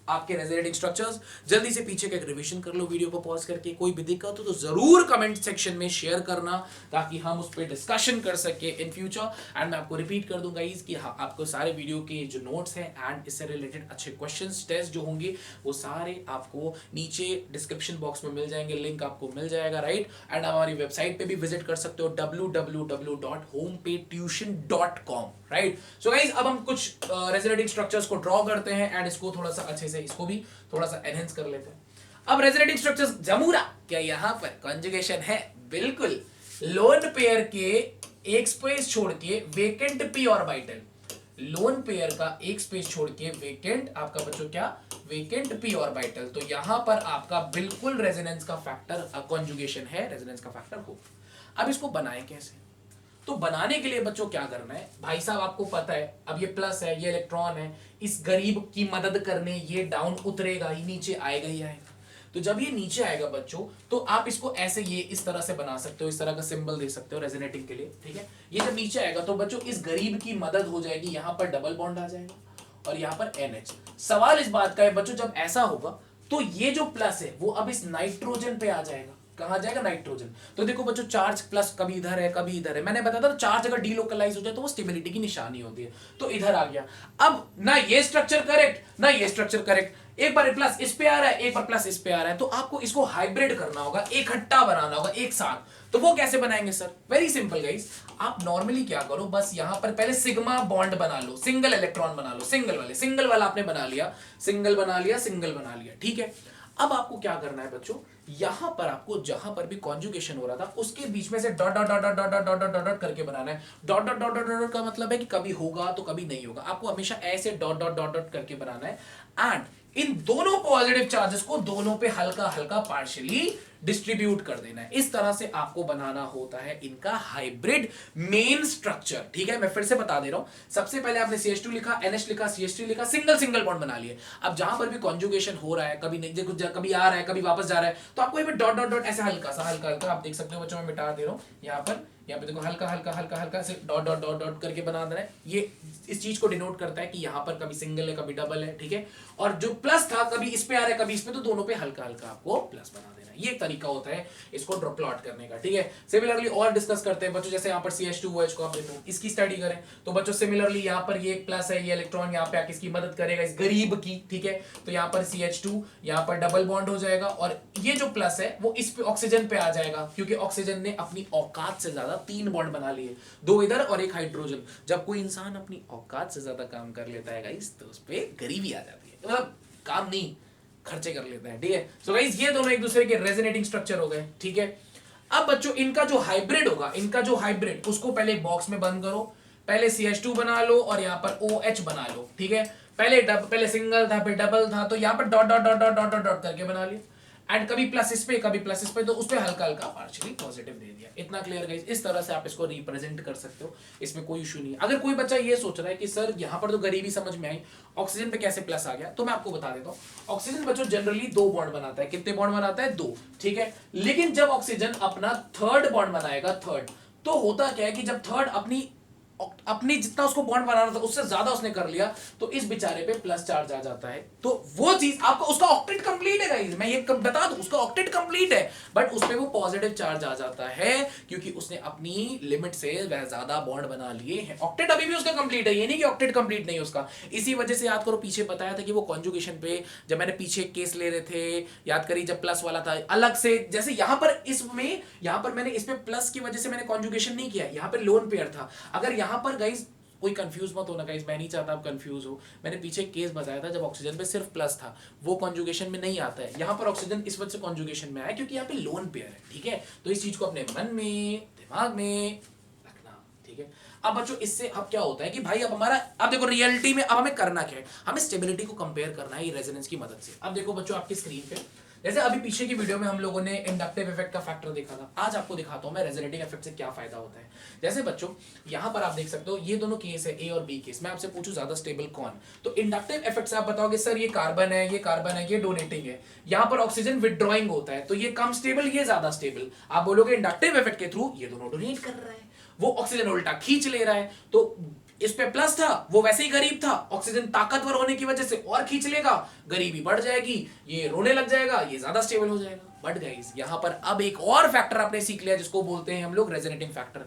आपके रेजोनेटिंग स्ट्रक्चर्स। जल्दी से पीछे का एक रिवीजन कर लो वीडियो को पॉज करके, कोई भी दिक्कत हो तो जरूर कमेंट सेक्शन में शेयर करना ताकि हम उस पर डिस्कशन कर सके इन फ्यूचर। एंड मैं आपको रिपीट कर दूंगा गाइस कि हाँ, आपको सारे वीडियो के जो नोट्स हैं एंड इससे रिलेटेड अच्छे क्वेश्चंस टेस्ट जो होंगे वो सारे आपको नीचे डिस्क्रिप्शन बॉक्स में मिल जाएंगे, लिंक आपको मिल जाएगा, राइट। एंड हमारी वेबसाइट पे भी विजिट कर सकते हो www.homepagetuition.com, राइट। सो गाइस अब हम कुछ रेजोनेटिंग स्ट्रक्चर्स को ड्रॉ करते हैं एंड इसको थोड़ा सा अच्छे से इसको भी थोड़ा सा एनहेंस कर लेते हैं। अब रेजोनेटिंग स्ट्रक्चर्स जमूरा, क्या यहां पर कॉन्जुगेशन है? बिल्कुल, लोन पेयर के एक स्पेस छोड़ के vacant P orbital, lone pair का एक स्पेस छोड़ के वेकेंट आपका बच्चों क्या, वेकेंट पी ऑर्बिटल, तो यहां पर आपका बिल्कुल रेजोनेंस का फैक्टर कॉन्जुगेशन है, रेजोनेंस का फैक्टर हो। अब इसको बनाएं कैसे? तो बनाने के लिए बच्चों क्या करना है भाई साहब, आपको पता है अब ये प्लस है, ये इलेक्ट्रॉन है, इस गरीब की मदद करने ये डाउन उतरेगा ही, नीचे आएगा ही आएगा। तो जब ये नीचे आएगा बच्चों तो आप इसको ऐसे ये इस तरह से बना सकते हो, इस तरह का सिंबल दे सकते हो रेजोनेटिंग के लिए, ठीक है। ये जब नीचे आएगा तो बच्चों इस गरीब की मदद हो जाएगी, यहां पर डबल बॉन्ड आ जाएगा और यहां पर NH। सवाल इस बात का है बच्चों जब ऐसा होगा तो ये जो प्लस है वो अब इस नाइट्रोजन पे आ जाएगा, कहां जाएगा, नाइट्रोजन। तो देखो बच्चों चार्ज प्लस कभी इधर है कभी इधर है, मैंने बताया था चार्ज अगर डीलोकलाइज हो जाए तो वो स्टेबिलिटी की निशानी होती है, तो इधर आ गया। अब ना ये स्ट्रक्चर करेक्ट ना ये स्ट्रक्चर करेक्ट, एक बार प्लस इस पे आ रहा है एक बार प्लस इस पे आ रहा है, तो आपको इसको हाइब्रिड करना होगा, इकट्ठा बनाना होगा एक साथ। तो वो कैसे बनाएंगे सर? वेरी सिंपल गाइस, आप नॉर्मली क्या करो, बस यहां पर पहले सिग्मा बॉन्ड बना लो, सिंगल इलेक्ट्रॉन बना लो, सिंगल वाला आपने बना लिया, सिंगल बना लिया, सिंगल बना लिया, ठीक है। अब आपको क्या करना है बच्चों, यहां पर आपको जहां पर भी कॉन्जुगेशन हो रहा था उसके बीच में से dot dot dot dot dot dot dot dot dot करके बनाना है। Dot dot dot dot dot का मतलब है कि कभी होगा तो कभी नहीं होगा, आपको हमेशा ऐसे डॉट डॉट डॉट डॉट करके बनाना है। एंड इन दोनों पॉजिटिव चार्जेस को दोनों पे हल्का हल्का पार्शियली डिस्ट्रीब्यूट कर देना है। इस तरह से आपको बनाना होता है इनका हाइब्रिड मेन स्ट्रक्चर। ठीक है, मैं फिर से बता दे रहा हूं। सबसे पहले आपने CH2 लिखा, NH लिखा, CH3 लिखा, सिंगल सिंगल बॉन्ड बना लिए। अब जहां पर भी कॉन्जुगेशन हो रहा है, कभी नहीं, कभी आ रहा है, कभी वापस जा रहा है, तो आपको ये डॉट डॉट डॉट ऐसे हल्का सा हल्का हल्का, आप देख सकते हो बच्चों, मैं मिटा दे रहा हूं यहाँ पे देखो, हल्का हल्का हल्का हल्का ऐसे डॉट डॉट डॉट डॉट करके बना देना है। ये इस चीज को डिनोट करता है कि यहाँ पर कभी सिंगल है, कभी डबल है। ठीक है, और जो प्लस था कभी इस पे आ रहा है, कभी इस पे, तो दोनों पे हल्का हल्का आपको प्लस बना देना है। ये एक तरीका होता है इसको ड्रॉप प्लॉट करने का। ठीक है, सिमिलरली और डिस्कस करते हैं बच्चों। जैसे यहाँ पर CH2OH को आप देखो, इसकी स्टडी करें तो बच्चों सिमिलरली यहाँ पर ये प्लस है, ये इलेक्ट्रॉन यहाँ पे आके इसकी मदद करेगा, इस गरीब की। ठीक है, तो यहाँ पर CH2 यहाँ पर डबल बॉन्ड हो जाएगा, और ये जो प्लस है वो इस पे ऑक्सीजन पे आ जाएगा, क्योंकि ऑक्सीजन ने अपनी औकात से ज्यादा 3 बॉन्ड बना लिए, 2 इधर और 1 हाइड्रोजन। जब कोई इंसान अपनी औकात से ज्यादा काम कर लेता है गाइस, तो उस पे गरीबी आ जाती है, मतलब काम नहीं खर्चे कर लेते हैं। ठीक है, सो गाइस ये दोनों एक दूसरे के रेजोनेटिंग स्ट्रक्चर हो गए। ठीक है, अब बच्चों इनका जो हाइब्रिड होगा, इनका जो हाइब्रिड, उसको पहले एक बॉक्स में बंद करो। पहले CH2 बना लो और यहाँ पर OH बना लो। ठीक है, पहले सिंगल था, फिर डबल था, तो यहाँ पर dot dot dot dot dot dot करके बना लिया। एंड कभी प्लस इस पे, कभी प्लस इस पे, तो उस पे हल्का हल्का पार्शियली पॉजिटिव दे दिया। इतना क्लियर गाइस? इस तरह से आप इसको रिप्रेजेंट कर सकते हो, इसमें कोई इशू नहीं है। अगर कोई बच्चा ये सोच रहा है कि सर यहाँ पर तो गरीबी समझ में आई, ऑक्सीजन पे कैसे प्लस आ गया, तो मैं आपको बता देता हूँ। ऑक्सीजन बच्चों जनरली 2 बॉन्ड बनाता है। कितने बॉन्ड बनाता है? 2। ठीक है, लेकिन जब ऑक्सीजन अपना 3rd बॉन्ड बनाएगा, 3rd, तो होता क्या है कि जब 3rd अपनी जितना उसको बॉन्ड बनाना था उससे ज्यादा उसने कर लिया, तो इस बेचारे पे प्लस चार्ज आ जाता है। तो वो चीज आपका, उसका ऑक्टेट कंप्लीट है गाइस, मैं ये बता दूं, उसका ऑक्टेट कंप्लीट है, बट उसपे वो पॉजिटिव चार्ज आ जाता है, क्योंकि उसने अपनी लिमिट से वह ज्यादा बॉन्ड बना लिए हैं। ऑक्टेट अभी भी उसका कंप्लीट है, ये नहीं कि ऑक्टेट कंप्लीट नहीं है उसका। इसी वजह से याद करो, पीछे बताया था कि वो कॉन्जुगेशन पे जब मैंने पीछे केस ले रहे थे, याद करिए, जब प्लस वाला था अलग से, जैसे यहां पर इसमें, यहां पर मैंने इसमें प्लस की वजह से मैंने कॉन्जुगेशन नहीं किया, यहां पर लोन पेयर था। अगर यहां पर गाइस कोई कंफ्यूज मत होना गाइस, मैं नहीं चाहता आप कंफ्यूज हो। मैंने पीछे केस बताया था जब ऑक्सीजन पे सिर्फ प्लस था, वो कॉन्जुगेशन में नहीं आता है। यहां पर ऑक्सीजन इस वजह से कॉन्जुगेशन में आया क्योंकि यहाँ पे लोन पेयर है। ठीक है, तो इस चीज को अपने मन में, दिमाग में रखना। ठीक है, अब बच्चों इससे अब क्या होता है कि भाई अब हमारा, अब देखो रियलिटी में अब हमें करना क्या है, हमें स्टेबिलिटी को कंपेयर करना है रेजोनेंस की मदद से। अब देखो बच्चों आपकी स्क्रीन पे, जैसे अभी पीछे की वीडियो में हम लोगों ने इंडक्टिव इफेक्ट का फैक्टर देखा था, आज आपको दिखाता हूं मैं रेजोनेटिंग इफेक्ट से क्या फायदा होता है। जैसे बच्चों यहां पर आप देख सकते हो, ये दोनों केस है, ए और बी केस। मैं आपसे पूछूं ज्यादा स्टेबल कौन, तो इंडक्टिव इफेक्ट से आप बताओगे सर ये कार्बन है, ये कार्बन है, ये डोनेटिंग है। यहां पर ऑक्सीजन विड्रॉइंग होता है, तो ये कम स्टेबल, ये ज्यादा स्टेबल। आप बोलोगे इंडक्टिव इफेक्ट के थ्रू ये दोनों डोनेट कर रहा है, वो ऑक्सीजन उल्टा खींच ले रहा है, तो इस पे प्लस था, वो वैसे ही गरीब था, ऑक्सीजन ताकतवर होने की वजह से और खींच लेगा, गरीबी बढ़ जाएगी, ये रोने लग जाएगा, ये ज्यादा स्टेबल हो जाएगा। बट गाइस यहां पर अब एक और फैक्टर आपने सीख लिया जिसको बोलते हैं हम लोग रेजोनेटिंग फैक्टर।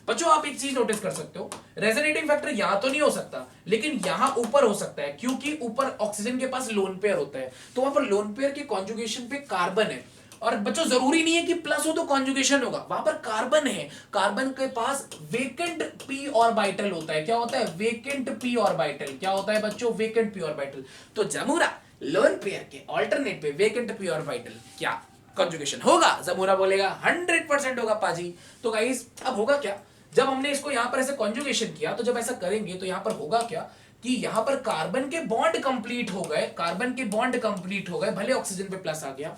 बच्चों आप एक चीज नोटिस कर सकते हो, रेजोनेटिंग फैक्टर यहां तो नहीं हो सकता, लेकिन यहां ऊपर हो सकता है, क्योंकि ऊपर ऑक्सीजन के पास लोन पेयर होता है, तो वहां पर लोन पेयर के कॉन्जुगेशन पे कार्बन है। और बच्चों जरूरी नहीं है कि प्लस हो तो कॉन्जुगेशन होगा, वहां पर कार्बन है, कार्बन के पास वेकेंट पी ऑर्बिटल होता है। क्या होता है? Vacant P orbital. क्या होता है बच्चों? Vacant P orbital. तो जमूरा लोन पेयर के ऑल्टरनेट पे वेकेंट पी ऑर्बिटल, क्या कॉन्जुगेशन होगा? जमूरा बोलेगा 100% होगा पाजी। तो गाइस अब होगा क्या, जब हमने इसको यहां पर ऐसे कॉन्जुगेशन किया, तो जब ऐसा करेंगे तो यहां पर होगा क्या कि यहां पर कार्बन के बॉन्ड कंप्लीट हो गए, कार्बन के बॉन्ड कंप्लीट हो गए, भले ऑक्सीजन पे प्लस आ गया।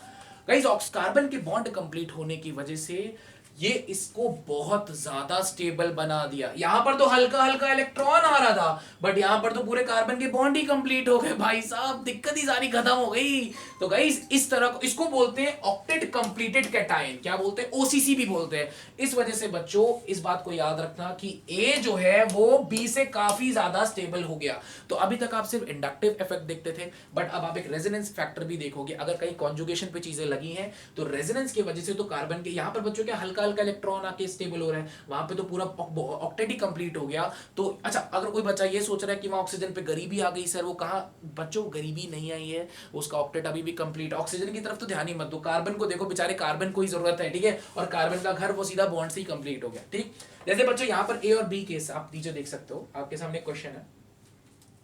गाइस कार्बन के बॉन्ड कंप्लीट होने की वजह से ये इसको बहुत ज्यादा स्टेबल बना दिया। यहां पर तो हल्का हल्का इलेक्ट्रॉन आ रहा था, बट यहां पर तो पूरे कार्बन के बॉन्ड ही कंप्लीट हो गए। भाई साहब दिक्कत ही सारी खत्म हो गई। तो गाइस इस तरह को, इसको बोलते हैं ऑक्टेट कंप्लीटेड कैटायन। क्या बोलते हैं? ओसीसी भी बोलते हैं। इस वजह से बच्चों इस बात को याद रखना कि ए जो है वो बी से काफी ज्यादा स्टेबल हो गया। तो अभी तक आप सिर्फ इंडक्टिव इफेक्ट देखते थे, बट अब आप एक रेजोनेंस फैक्टर भी देखोगे। अगर कहीं कॉन्जुगेशन पे चीजें लगी हैं तो रेजोनेंस की वजह से तो कार्बन के यहां पर बच्चों क्या हल्का हल्का इलेक्ट्रॉन आके स्टेबल हो रहा है, वहां पे तो पूरा ऑक्टेट ही कंप्लीट हो गया। तो अच्छा, अगर कोई बच्चा ये सोच रहा है कि वहां ऑक्सीजन पे गरीबी आ गई, सर वो कहां बच्चों गरीबी नहीं आई है, उसका ऑक्टेट अभी भी कंप्लीट। ऑक्सीजन की तरफ तो ध्यान ही मत दो, कार्बन को देखो, बेचारे कार्बन को ही जरूरत है। ठीक है, और कार्बन का घर वो सीधा बॉन्ड से ही कंप्लीट हो गया। ठीक, जैसे बच्चों यहां पर ए और बी केस आप नीचे देख सकते हो, आपके सामने क्वेश्चन है,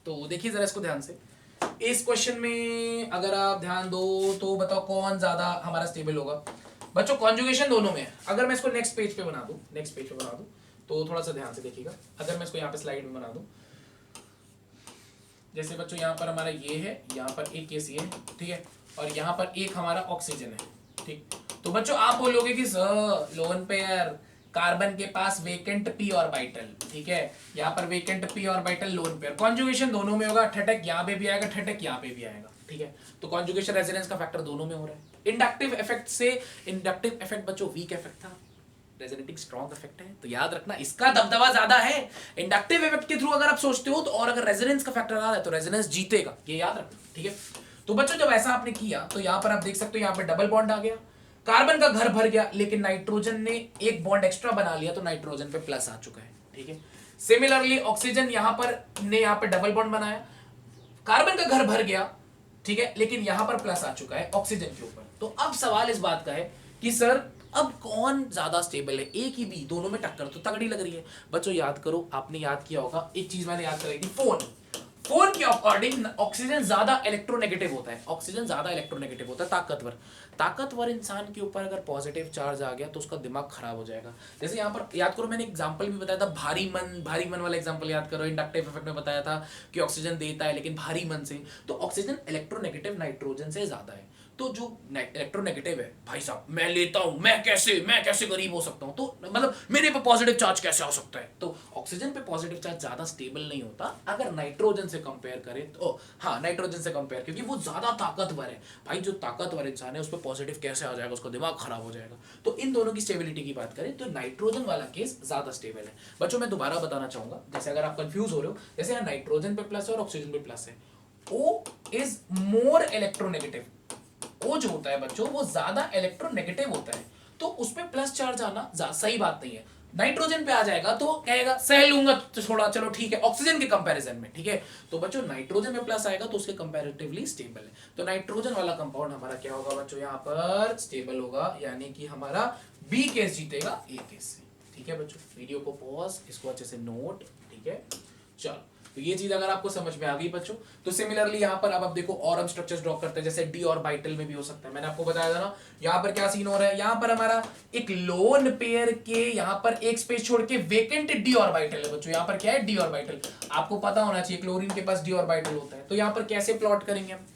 तो देखिए जरा इसको ध्यान से। इस क्वेश्चन में अगर आप ध्यान दो तो बताओ कौन ज्यादा हमारा स्टेबल होगा। बच्चों कॉन्जुगेशन दोनों में है। अगर मैं इसको नेक्स्ट पेज पे बना दूं तो थोड़ा सा ध्यान से देखिएगा। अगर मैं इसको यहाँ पे स्लाइड में बना दूं, जैसे बच्चों यहाँ पर हमारा ये है, यहाँ पर एक केस ये है, ठीक है, और यहाँ पर एक हमारा ऑक्सीजन है, ठीक। तो बच्चों आप बोलोगे कि सर लोन पेयर कार्बन के पास वेकेंट पी ऑर्बिटल, ठीक है, यहाँ पर vacant P orbital lone pair, conjugation दोनों में होगा, ठटक यहाँ पे भी आएगा, ठटक यहाँ पे भी आएगा, ठीक है। तो कॉन्जुगेशन रेजोनेंस का फैक्टर दोनों में हो रहा है। इंडक्टिव इफेक्ट से, इंडक्टिव इफेक्ट बच्चों वीक इफेक्ट था, रेजोनेटिंग स्ट्रॉन्ग इफेक्ट है, तो याद रखना इसका दबदबा ज्यादा है इंडक्टिव इफेक्ट के थ्रू अगर आप सोचते हो तो, और अगर रेजोनेंस का फैक्टर आ रहा है तो रेजोनेंस जीतेगा, ये याद रखना, ठीक है। तो बच्चों जब ऐसा आपने किया तो यहां पर आप देख सकते हो यहाँ पे डबल बॉन्ड आ गया, कार्बन का घर भर गया, लेकिन नाइट्रोजन ने एक बॉन्ड एक्स्ट्रा बना लिया तो नाइट्रोजन पे प्लस आ चुका है, ठीक है। सिमिलरली ऑक्सीजन यहां पर ने यहाँ पे डबल बॉन्ड बनाया, कार्बन का घर भर गया, ठीक है, लेकिन यहां पर प्लस आ चुका है ऑक्सीजन के ऊपर। तो अब सवाल इस बात का है कि सर अब कौन ज्यादा स्टेबल है, ए की बी, दोनों में टक्कर तो तगड़ी लग रही है। बच्चों याद करो, आपने याद किया होगा एक चीज मैंने याद कराई थी, फोन के अकॉर्डिंग ऑक्सीजन ज्यादा इलेक्ट्रोनेगेटिव होता है, ऑक्सीजन ज्यादा इलेक्ट्रोनेगेटिव होता है, ताकतवर इंसान के ऊपर अगर पॉजिटिव चार्ज आ गया तो उसका दिमाग खराब हो जाएगा। जैसे यहाँ पर याद करो, मैंने एग्जांपल भी बताया था, भारी मन वाला एग्जांपल याद करो, इंडक्टिव इफेक्ट में बताया था कि ऑक्सीजन देता है लेकिन भारी मन से, तो ऑक्सीजन इलेक्ट्रोनेगेटिव नाइट्रोजन से ज्यादा है। तो जो इलेक्ट्रोनेगेटिव है, भाई साहब मैं लेता हूं, मैं कैसे गरीब हो सकता हूं, तो मतलब मेरे पे पॉजिटिव चार्ज कैसे आ सकता है, तो ऑक्सीजन पे पॉजिटिव चार्ज ज्यादा स्टेबल नहीं होता अगर नाइट्रोजन से कंपेयर करें तो, हाँ नाइट्रोजन से कंपेयर, क्योंकि वो ज्यादा ताकतवर है। भाई जो ताकतवर इंसान है उस पर पॉजिटिव कैसे आ जाएगा, उसका दिमाग खराब हो जाएगा। तो इन दोनों की स्टेबिलिटी की बात करें तो नाइट्रोजन वाला केस ज्यादा स्टेबल है। बच्चों मैं दोबारा बताना चाहूंगा, जैसे अगर आप कंफ्यूज हो रहे हो, जैसे यहाँ नाइट्रोजन पे प्लस है और ऑक्सीजन पे प्लस है, O is more electronegative, O जो होता है बच्चों वो ज्यादा इलेक्ट्रोनेगेटिव होता है, तो उस पे प्लस चार्ज आना सही बात नहीं है। नाइट्रोजन पे आ जाएगा तो कहेगा सह लूंगा तो थोड़ा, चलो ठीक है, ऑक्सीजन के कंपैरिजन में, ठीक है। तो बच्चों नाइट्रोजन में प्लस आएगा तो उसके कंपैरेटिवली स्टेबल है, तो नाइट्रोजन वाला कंपाउंड हमारा क्या होगा बच्चों, यहाँ पर स्टेबल होगा, यानी कि हमारा बी केस जीतेगा ए केस से, ठीक है बच्चों। वीडियो को पॉज, इसको अच्छे से नोट, ठीक है। चलो तो ये चीज अगर आपको समझ में आ गई बच्चों, तो सिमिलरली यहाँ पर अब आप देखो और हम स्ट्रक्चर्स ड्रॉ करते हैं, जैसे डी ऑर्बिटल में भी हो सकता है, मैंने आपको बताया था ना। यहाँ पर क्या सीन हो रहा है, यहाँ पर हमारा एक लोन पेयर के यहाँ पर एक स्पेस छोड़ के वेकेंट डी ऑर्बिटल है बच्चों। यहाँ पर क्या है, डी ऑर्बिटल, आपको पता होना चाहिए क्लोरीन के पास डी ऑर्बिटल होता है। तो यहाँ पर कैसे प्लॉट करेंगे हम,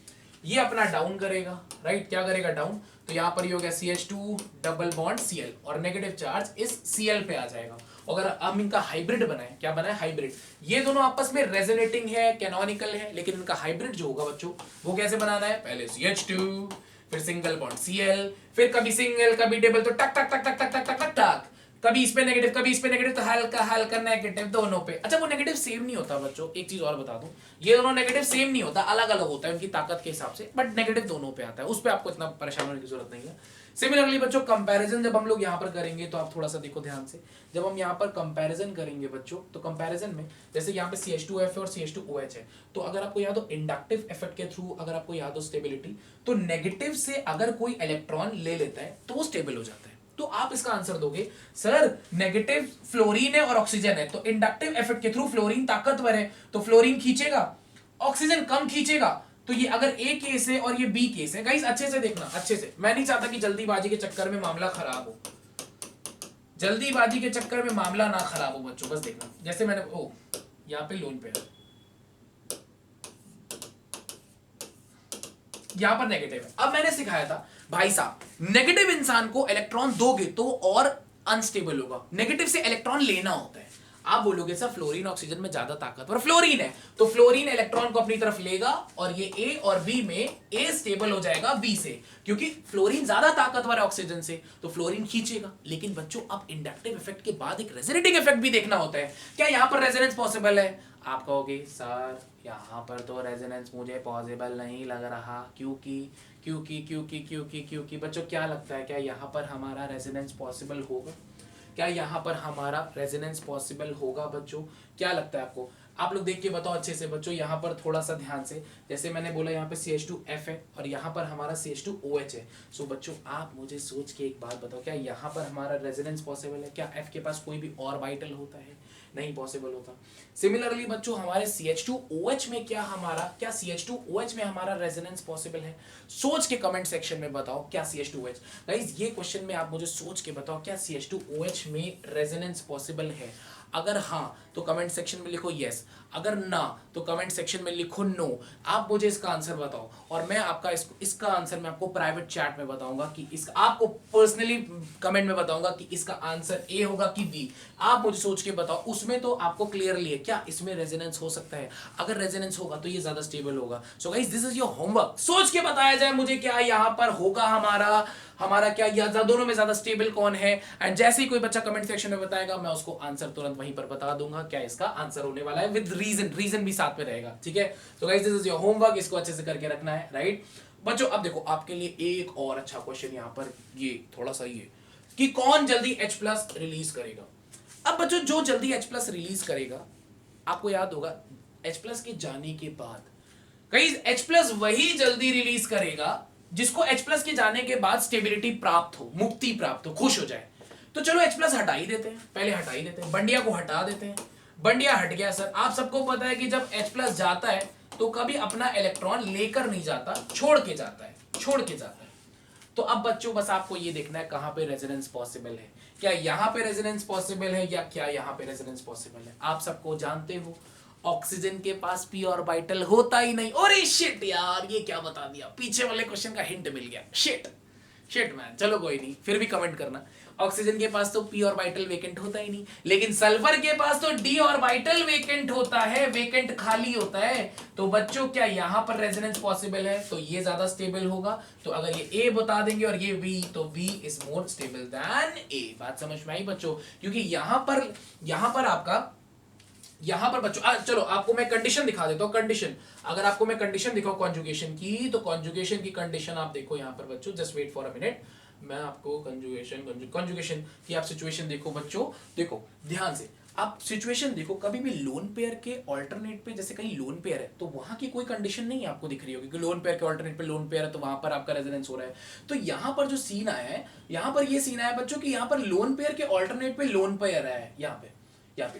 ये अपना डाउन करेगा, राइट, क्या करेगा डाउन, तो यहाँ पर ये हो गया CH2 डबल बॉन्ड Cl और नेगेटिव चार्ज इस Cl पे आ जाएगा। अगर हम इनका हाइब्रिड बनाए, क्या बनाए हाइब्रिड, ये दोनों आपस में रेजोनेटिंग है, कैनोनिकल है, लेकिन इनका हाइब्रिड जो होगा बच्चों वो कैसे बनाना है, पहले CH2 फिर सिंगल बॉन्ड Cl, फिर कभी सिंगल कभी डबल, तो टक टक टक टक टक टक टक टक टक, कभी इस पे नेगेटिव कभी इस पे नेगेटिव, तो हल्का हल्का नेगेटिव दोनों पे। अच्छा वो नेगेटिव सेम नहीं होता बच्चों, एक चीज और बता दूं, ये दोनों नेगेटिव सेम नहीं होता, अलग अलग होता है उनकी ताकत के हिसाब से, बट नेगेटिव दोनों पे आता है, उस पे आपको इतना परेशान होने की जरूरत नहीं है। सिमिलरली बच्चों कंपैरिजन जब हम लोग यहाँ पर करेंगे तो आप थोड़ा सा देखो ध्यान से, जब हम यहाँ पर कंपैरिजन करेंगे बच्चों, तो कंपैरिजन में जैसे यहाँ पे CH2F और CH2OH है, तो अगर आपको याद हो इंडक्टिव इफेक्ट के थ्रू अगर आपको याद हो स्टेबिलिटी, तो नेगेटिव से अगर कोई इलेक्ट्रॉन ले लेता है तो वो स्टेबल हो जाता है। तो आप इसका आंसर दोगे सर नेगेटिव फ्लोरीन है और ऑक्सीजन है, तो इंडक्टिव इफेक्ट के थ्रू फ्लोरीन ताकतवर है तो फ्लोरीन खींचेगा, ऑक्सीजन कम खींचेगा। तो ये अगर ए केस है और ये बी केस है, गाइस अच्छे से देखना, अच्छे से, मैं नहीं चाहता कि जल्दीबाजी के चक्कर में मामला खराब हो, जल्दीबाजी के चक्कर में मामला ना खराब हो बच्चों, बस देखना। जैसे मैंने यहाँ पे लोन पे है, यहां पर नेगेटिव है, अब मैंने सिखाया था भाई साहब नेगेटिव इंसान को इलेक्ट्रॉन दोगे तो और अनस्टेबल होगा, नेगेटिव से इलेक्ट्रॉन लेना होता है। आप बोलोगे सर फ्लोरीन ऑक्सीजन में ज्यादा ताकतवर फ्लोरीन है, तो फ्लोरीन इलेक्ट्रॉन को अपनी तरफ लेगा और ये ए और बी में ए स्टेबल हो जाएगा बी से, क्योंकि फ्लोरीन ज्यादा ताकतवर है ऑक्सीजन से, तो फ्लोरीन खींचेगा। लेकिन बच्चों अब इंडक्टिव इफेक्ट के बाद एक रेजोनेटिंग इफेक्ट भी देखना होता है, क्या यहां पर रेजोनेंस पॉसिबल है? आप कहोगे सर यहाँ पर तो रेजोनेंस मुझे पॉसिबल नहीं लग रहा, क्योंकि बच्चों क्या लगता है, क्या यहाँ पर हमारा रेजोनेंस पॉसिबल होगा? क्या यहाँ पर हमारा रेजोनेंस पॉसिबल होगा बच्चों? क्या लगता है आपको? आप लोग देख के बताओ अच्छे से बच्चों, यहाँ पर थोड़ा सा ध्यान से, जैसे मैंने बोला यहाँ पे CH2F है और यहाँ पर हमारा CH2OH है। सो बच्चों आप मुझे सोच के एक बात बताओ, क्या यहाँ पर हमारा रेजोनेंस पॉसिबल है? क्या F के पास कोई भी ऑर्बिटल होता है? नहीं पॉसिबल होता। सिमिलरली बच्चों हमारे CH2OH में क्या CH2OH में हमारा रेजोनेंस पॉसिबल है? सोच के कमेंट सेक्शन में बताओ क्या CH2OH। गाइस ये क्वेश्चन में आप मुझे सोच के बताओ क्या CH2OH में रेजोनेंस पॉसिबल है? अगर हाँ तो कमेंट सेक्शन में लिखो यस, अगर ना तो कमेंट सेक्शन में लिखो नो। आप मुझे इसका आंसर बताओ और मैं आपका इसका आंसर मैं आपको प्राइवेट चैट में बताऊंगा कि इसका, आपको पर्सनली कमेंट में बताऊंगा कि इसका आंसर ए होगा कि बी। आप मुझे सोच के बताओ, उसमें तो आपको क्लियरली है क्या इसमें रेजोनेंस हो सकता है। अगर रेजोनेंस होगा तो ये ज्यादा स्टेबल होगा। So guys this is your homework, सोच के बताया जाए मुझे क्या यहाँ पर होगा हमारा क्या, या दोनों में ज्यादा स्टेबल कौन है। एंड जैसे ही कोई बच्चा कमेंट सेक्शन में बताएगा मैं उसको आंसर तुरंत वहीं पर बता दूंगा क्या इसका आंसर होने वाला है, विद रीजन भी साथ में रहेगा। ठीक है, तो guys this is your homework, इसको अच्छे से करके रखना है, राइट बच्चों। अब देखो आपके लिए एक और अच्छा क्वेश्चन यहाँ पर, ये थोड़ा सा ये कि कौन जल्दी H+ रिलीज करेगा। अब बच्चों जो जल्दी H+ रिलीज करेगा, आपको याद होगा H+ के जाने के बाद, गाइस H+ वही जल्दी रिलीज करेगा जिसको H+ के जाने के बाद स्टेबिलिटी प्राप्त हो, मुक्ति प्राप्त हो, खुश हो जाए। तो चलो H+ हटा ही देते हैं, पहले हटा ही देते हैं, बंडिया को हटा देते हैं। बंडिया हट गया सर। आप सबको पता है कि जब H+ जाता है तो कभी अपना इलेक्ट्रॉन लेकर नहीं जाता, छोड़ के जाता है। तो अब बच्चों बस आपको ये देखना है कहां पे रेजोनेंस पॉसिबल है, क्या यहां पे रेजोनेंस पॉसिबल है या क्या यहां पे रेजोनेंस पॉसिबल है। आप सबको जानते हो ऑक्सीजन के पास p ऑर्बिटल होता ही नहीं। अरे शिट यार, ये क्या बता दिया, पीछे वाले क्वेश्चन का हिंट मिल गया। शिट मैन, चलो कोई नहीं, फिर भी कमेंट करना। ऑक्सीजन के पास तो p ऑर्बिटल वेकेंट होता ही नहीं, लेकिन सल्फर के पास तो d ऑर्बिटल वेकेंट होता है, वेकेंट खाली होता है। तो बच्चों क्या यहां पर रेजोनेंस पॉसिबल है? तो ये ज्यादा स्टेबल होगा। तो अगर ये A बता देंगे और ये B, तो B is more stable then A। बात समझ में आई बच्चों? क्योंकि यहां पर बच्चों चलो आपको मैं कंडीशन दिखा देता हूं। कंडीशन, अगर आपको मैं कंडीशन दिखाऊं कॉन्जुगेशन की, तो कॉन्जुगेशन की कंडीशन आप देखो यहां पर बच्चों, just wait for a minute, मैं आपको कंजुगेशन की आप सिचुएशन देखो बच्चों। देखो ध्यान से आप सिचुएशन देखो, कभी भी लोन पेयर के ऑल्टरनेट पे, जैसे कहीं लोन पेयर है तो वहां की कोई कंडीशन नहीं आपको दिख रही होगी कि लोन पेयर के ऑल्टरनेट पे लोन पेयर है तो वहां पर आपका रेजोनेंस हो रहा है। तो यहां पर जो सीन आया है, यहां पर ये सीन आया है बच्चों कि यहां पर लोन पेयर के ऑल्टरनेट पे लोन पेयर है, यहाँ पे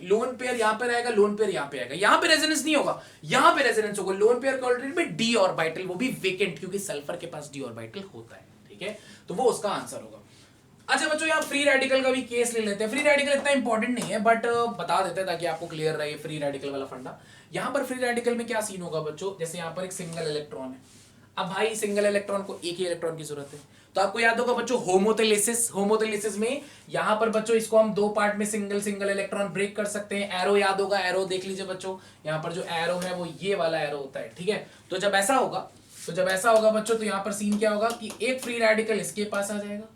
लोन पेयर यहाँ पे रहेगा, लोन पेयर यहाँ पे आएगा। यहाँ पे रेजोनेंस नहीं होगा, यहाँ पे रेजोनेंस होगा। लोन पेयर के ऑल्टरनेट पे d ऑर्बिटल, वो भी वेकेंट, क्योंकि सल्फर के पास d ऑर्बिटल होता है। ठीक है, तो वो उसका आंसर होगा। अच्छा बच्चों यहाँ फ्री रेडिकल का भी केस ले लेते हैं। फ्री रेडिकल इतना इंपॉर्टेंट नहीं है, बट बता देते हैं ताकि आपको क्लियर रहे फ्री रेडिकल वाला फंडा। यहाँ पर फ्री रेडिकल में क्या सीन होगा बच्चों, जैसे यहाँ पर एक सिंगल इलेक्ट्रॉन है। अब भाई सिंगल इलेक्ट्रॉन को एक ही इलेक्ट्रॉन की जरूरत है, तो आपको याद होगा बच्चों होमोथेलिसिस में यहाँ पर बच्चों इसको हम दो पार्ट में सिंगल इलेक्ट्रॉन ब्रेक कर सकते हैं। एरो याद होगा, एरो देख लीजिए बच्चों, यहाँ पर जो एरो है वो ये वाला एरो होता है। ठीक है, तो जब ऐसा होगा बच्चों, तो यहाँ पर सीन क्या होगा कि एक फ्री रेडिकल इसके पास आ जाएगा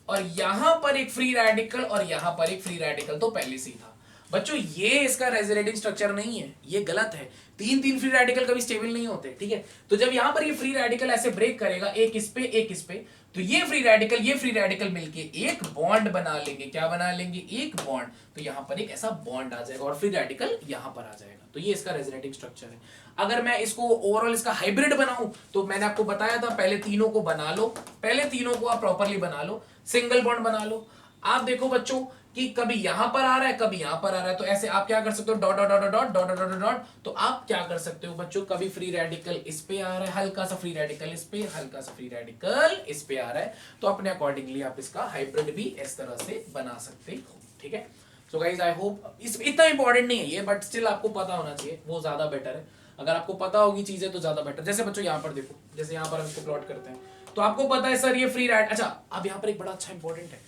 और यहाँ पर एक फ्री रेडिकल और यहाँ पर एक फ्री रेडिकल तो पहले से ही था। बच्चों ये इसका रेजोनेटिंग स्ट्रक्चर नहीं है, ये गलत है। तीन फ्री रेडिकल कभी स्टेबल नहीं होते। ठीक है, तो जब यहां पर ये फ्री रेडिकल ऐसे ब्रेक करेगा, एक इस पे, तो ये फ्री रेडिकल मिलके एक बॉन्ड बना लेंगे। क्या बना लेंगे? एक बॉन्ड। तो यहां पर एक ऐसा बॉन्ड आ जाएगा और फ्री रेडिकल यहां पर आ जाएगा। तो ये इसका रेजोनेटिंग स्ट्रक्चर है। अगर मैं इसको ओवरऑल इसका हाइब्रिड बनाऊं, तो मैंने आपको बताया था पहले तीनों को बना लो, पहले तीनों को आप प्रॉपर्ली बना लो, सिंगल बॉन्ड बना लो। आप देखो बच्चों कि कभी यहां पर आ रहा है, कभी यहां पर आ रहा है, तो ऐसे आप क्या कर सकते हो, dot dot dot dot dot dot dot dot. तो आप क्या कर सकते हो बच्चों, कभी फ्री रेडिकल इस पे आ रहा है, हल्का सा फ्री रेडिकल इस पे, हल्का सा फ्री रेडिकल इस पे आ रहा है, तो अपने अकॉर्डिंगली आप इसका हाइब्रिड भी इस तरह से बना सकते हो। ठीक है, सो गाइस आई होप इतना इंपॉर्टेंट नहीं है ये, बट स्टिल आपको पता होना चाहिए, वो ज्यादा बेटर है। अगर आपको पता होगी चीजें तो ज्यादा बेटर। जैसे बच्चों यहाँ पर देखो, जैसे यहाँ पर हम इसको प्लॉट करते हैं, तो आपको पता है सर ये फ्री रेड। अच्छा अब यहाँ पर एक बड़ा अच्छा इंपॉर्टेंट है,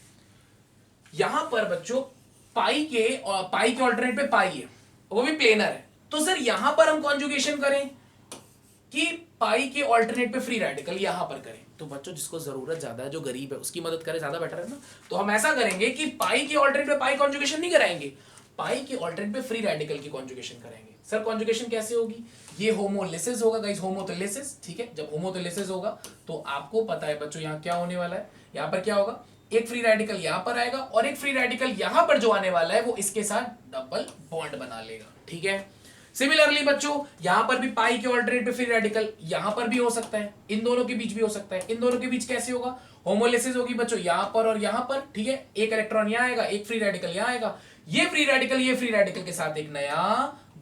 यहां पर बच्चों पाई के ऑल्टरनेट पे पाई है, वो भी प्लेनर है। तो सर यहां पर हम कॉन्जुगेशन करें कि पाई के ऑल्टरनेट पे फ्री रेडिकल यहां पर करें, तो बच्चों जिसको जरूरत ज्यादा है, जो गरीब है, उसकी मदद करें, ज्यादा बेटर है ना। तो हम ऐसा करेंगे कि पाई के ऑल्टरनेट पे पाई कॉन्जुगेशन नहीं कराएंगे, पाई के ऑल्टरनेट पे फ्री रेडिकल की कॉन्जुगेशन करेंगे। सर कॉन्जुगेशन कैसे होगी? ये होमोलिसिस होगा गाइस, होमोथेलिसिस। ठीक है, जब होमोथेलिसिस होगा तो आपको पता है बच्चों यहां क्या होने वाला है, यहां पर क्या होगा, एक फ्री रेडिकल यहां पर आएगा और एक फ्री रेडिकल यहां पर जो आने वाला है वो इसके साथ डबल बॉन्ड बना लेगा। ठीक है, सिमिलरली बच्चों यहां पर भी पाई के ऑल्टरनेट पे फ्री रेडिकल यहां पर भी हो सकता है, इन दोनों के बीच भी हो सकता है। इन दोनों के बीच कैसे होगा, होमोलिसिस होगी बच्चों यहां पर और यहां पर, ठीक है। एक इलेक्ट्रॉन यहां आएगा, एक फ्री रेडिकल यहां आएगा, ये फ्री रेडिकल के साथ एक नया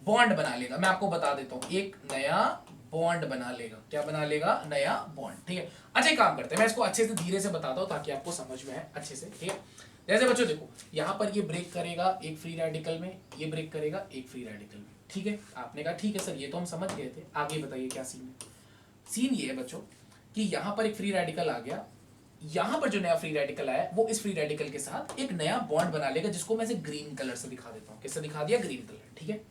बॉन्ड बना लेगा। मैं आपको बता देता हूं, एक नया बॉन्ड बना लेगा। क्या बना लेगा, नया बॉन्ड, ठीक है। अच्छा काम करते हैं, मैं इसको अच्छे से धीरे से बताता हूं ताकि आपको समझ में आए अच्छे से, ठीक है। जैसे बच्चों देखो यहां पर ये ब्रेक करेगा एक फ्री रेडिकल में, ये ब्रेक करेगा एक फ्री रेडिकल में, ठीक है। आपने कहा ठीक है सर ये तो हम समझ गए थे, आगे बताइए क्या सीन है। सीन ये है बच्चों कि यहां पर एक फ्री रेडिकल आ गया, यहां पर जो नया फ्री रेडिकल आया वो इस फ्री रेडिकल के साथ एक नया बॉन्ड बना लेगा, जिसको मैं ग्रीन कलर से दिखा देता हूं। किससे दिखा दिया, ग्रीन कलर, ठीक है।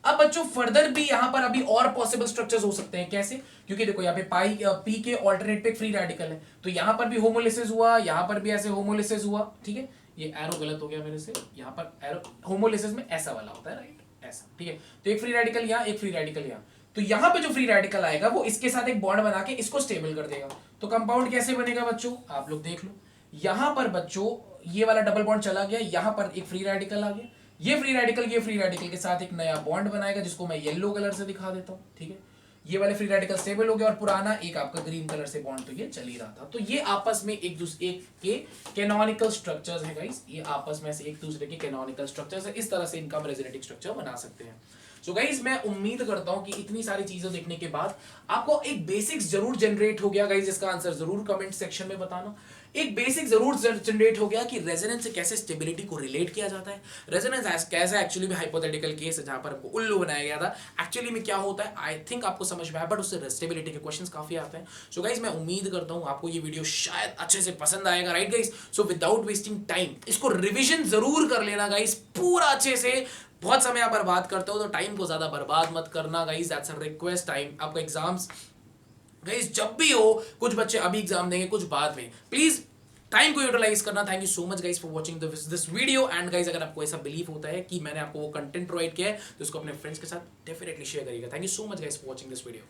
अब बच्चों फर्दर भी यहां पर अभी और पॉसिबल स्ट्रक्चर्स हो सकते हैं। कैसे, क्योंकि देखो यहाँ पे पाई पी के ऑल्टरनेट पे फ्री रेडिकल है, तो यहां पर भी होमोलिसिस हुआ, यहां पर भी ऐसे होमोलिसिस हुआ, ठीक है। ये एरो गलत हो गया मेरे से, यहां पर एरो होमोलिसिस में ऐसा वाला होता है, राइट, ऐसा, ठीक है। तो एक फ्री रेडिकल यहां, एक फ्री रेडिकल यहां, तो यहां पे जो फ्री रेडिकल आएगा वो इसके साथ एक बॉन्ड बना के इसको स्टेबल कर देगा। तो कंपाउंड कैसे बनेगा बच्चों, आप लोग देख लो। यहां पर बच्चों ये वाला डबल बॉन्ड चला गया, यहां पर एक फ्री रेडिकल आ गया, ये फ्री रेडिकल के साथ एक नया बॉन्ड बनाएगा, जिसको मैं येलो कलर से दिखा देता हूं, ठीक है। ये वाले फ्री रेडिकल स्टेबल हो गया और पुराना एक आपका ग्रीन कलर से बॉन्ड तो ये चल ही रहा था। तो ये आपस में एक दूसरे के कैनोनिकल स्ट्रक्चर्स है गाइस, ये आपस में से एक दूसरे के कैनोनिकल स्ट्रक्चर्स है। इस तरह से इनका रेजोनेटिंग स्ट्रक्चर बना सकते हैं। सो गाइस मैं उम्मीद करता हूं कि इतनी सारी चीजें देखने के बाद आपको एक बेसिक्स जरूर जनरेट हो गया गाइस। इसका आंसर जरूर कमेंट सेक्शन में बताना। एक बेसिक जरूर जनरेट हो गया कि रेजोनेंस से कैसे स्टेबिलिटी को रिलेट किया जाता है। रेजोनेंस कैसे एक्चुअली में हाइपोथेटिकल केस है जहां पर आपको उल्लू बनाया गया था, एक्चुअली में क्या होता है आई थिंक आपको समझ में आया, बट उससे स्टेबिलिटी के क्वेश्चंस काफी आते हैं। सो गाइस मैं उम्मीद करता हूं आपको ये वीडियो शायद अच्छे से पसंद आएगा, राइट गाइस। सो विदाउट वेस्टिंग टाइम इसको रिविजन जरूर कर लेना गाइस पूरा अच्छे से। बहुत समय आप बर्बाद करते हो तो टाइम को ज्यादा बर्बाद मत करना guys, that's a request. Time आपका एग्जाम्स गाइस जब भी हो, कुछ बच्चे अभी एग्जाम देंगे कुछ बाद में, प्लीज टाइम को यूटिलाइज करना। Thank you so much guys for watching this video. And guys अगर आपको ऐसा बिलीव होता है कि मैंने आपको वो कंटेंट प्रोवाइड किया है तो उसको अपने फ्रेंड्स के साथ डेफिनेटली शेयर करिएगा। Thank you so much guys for watching this video.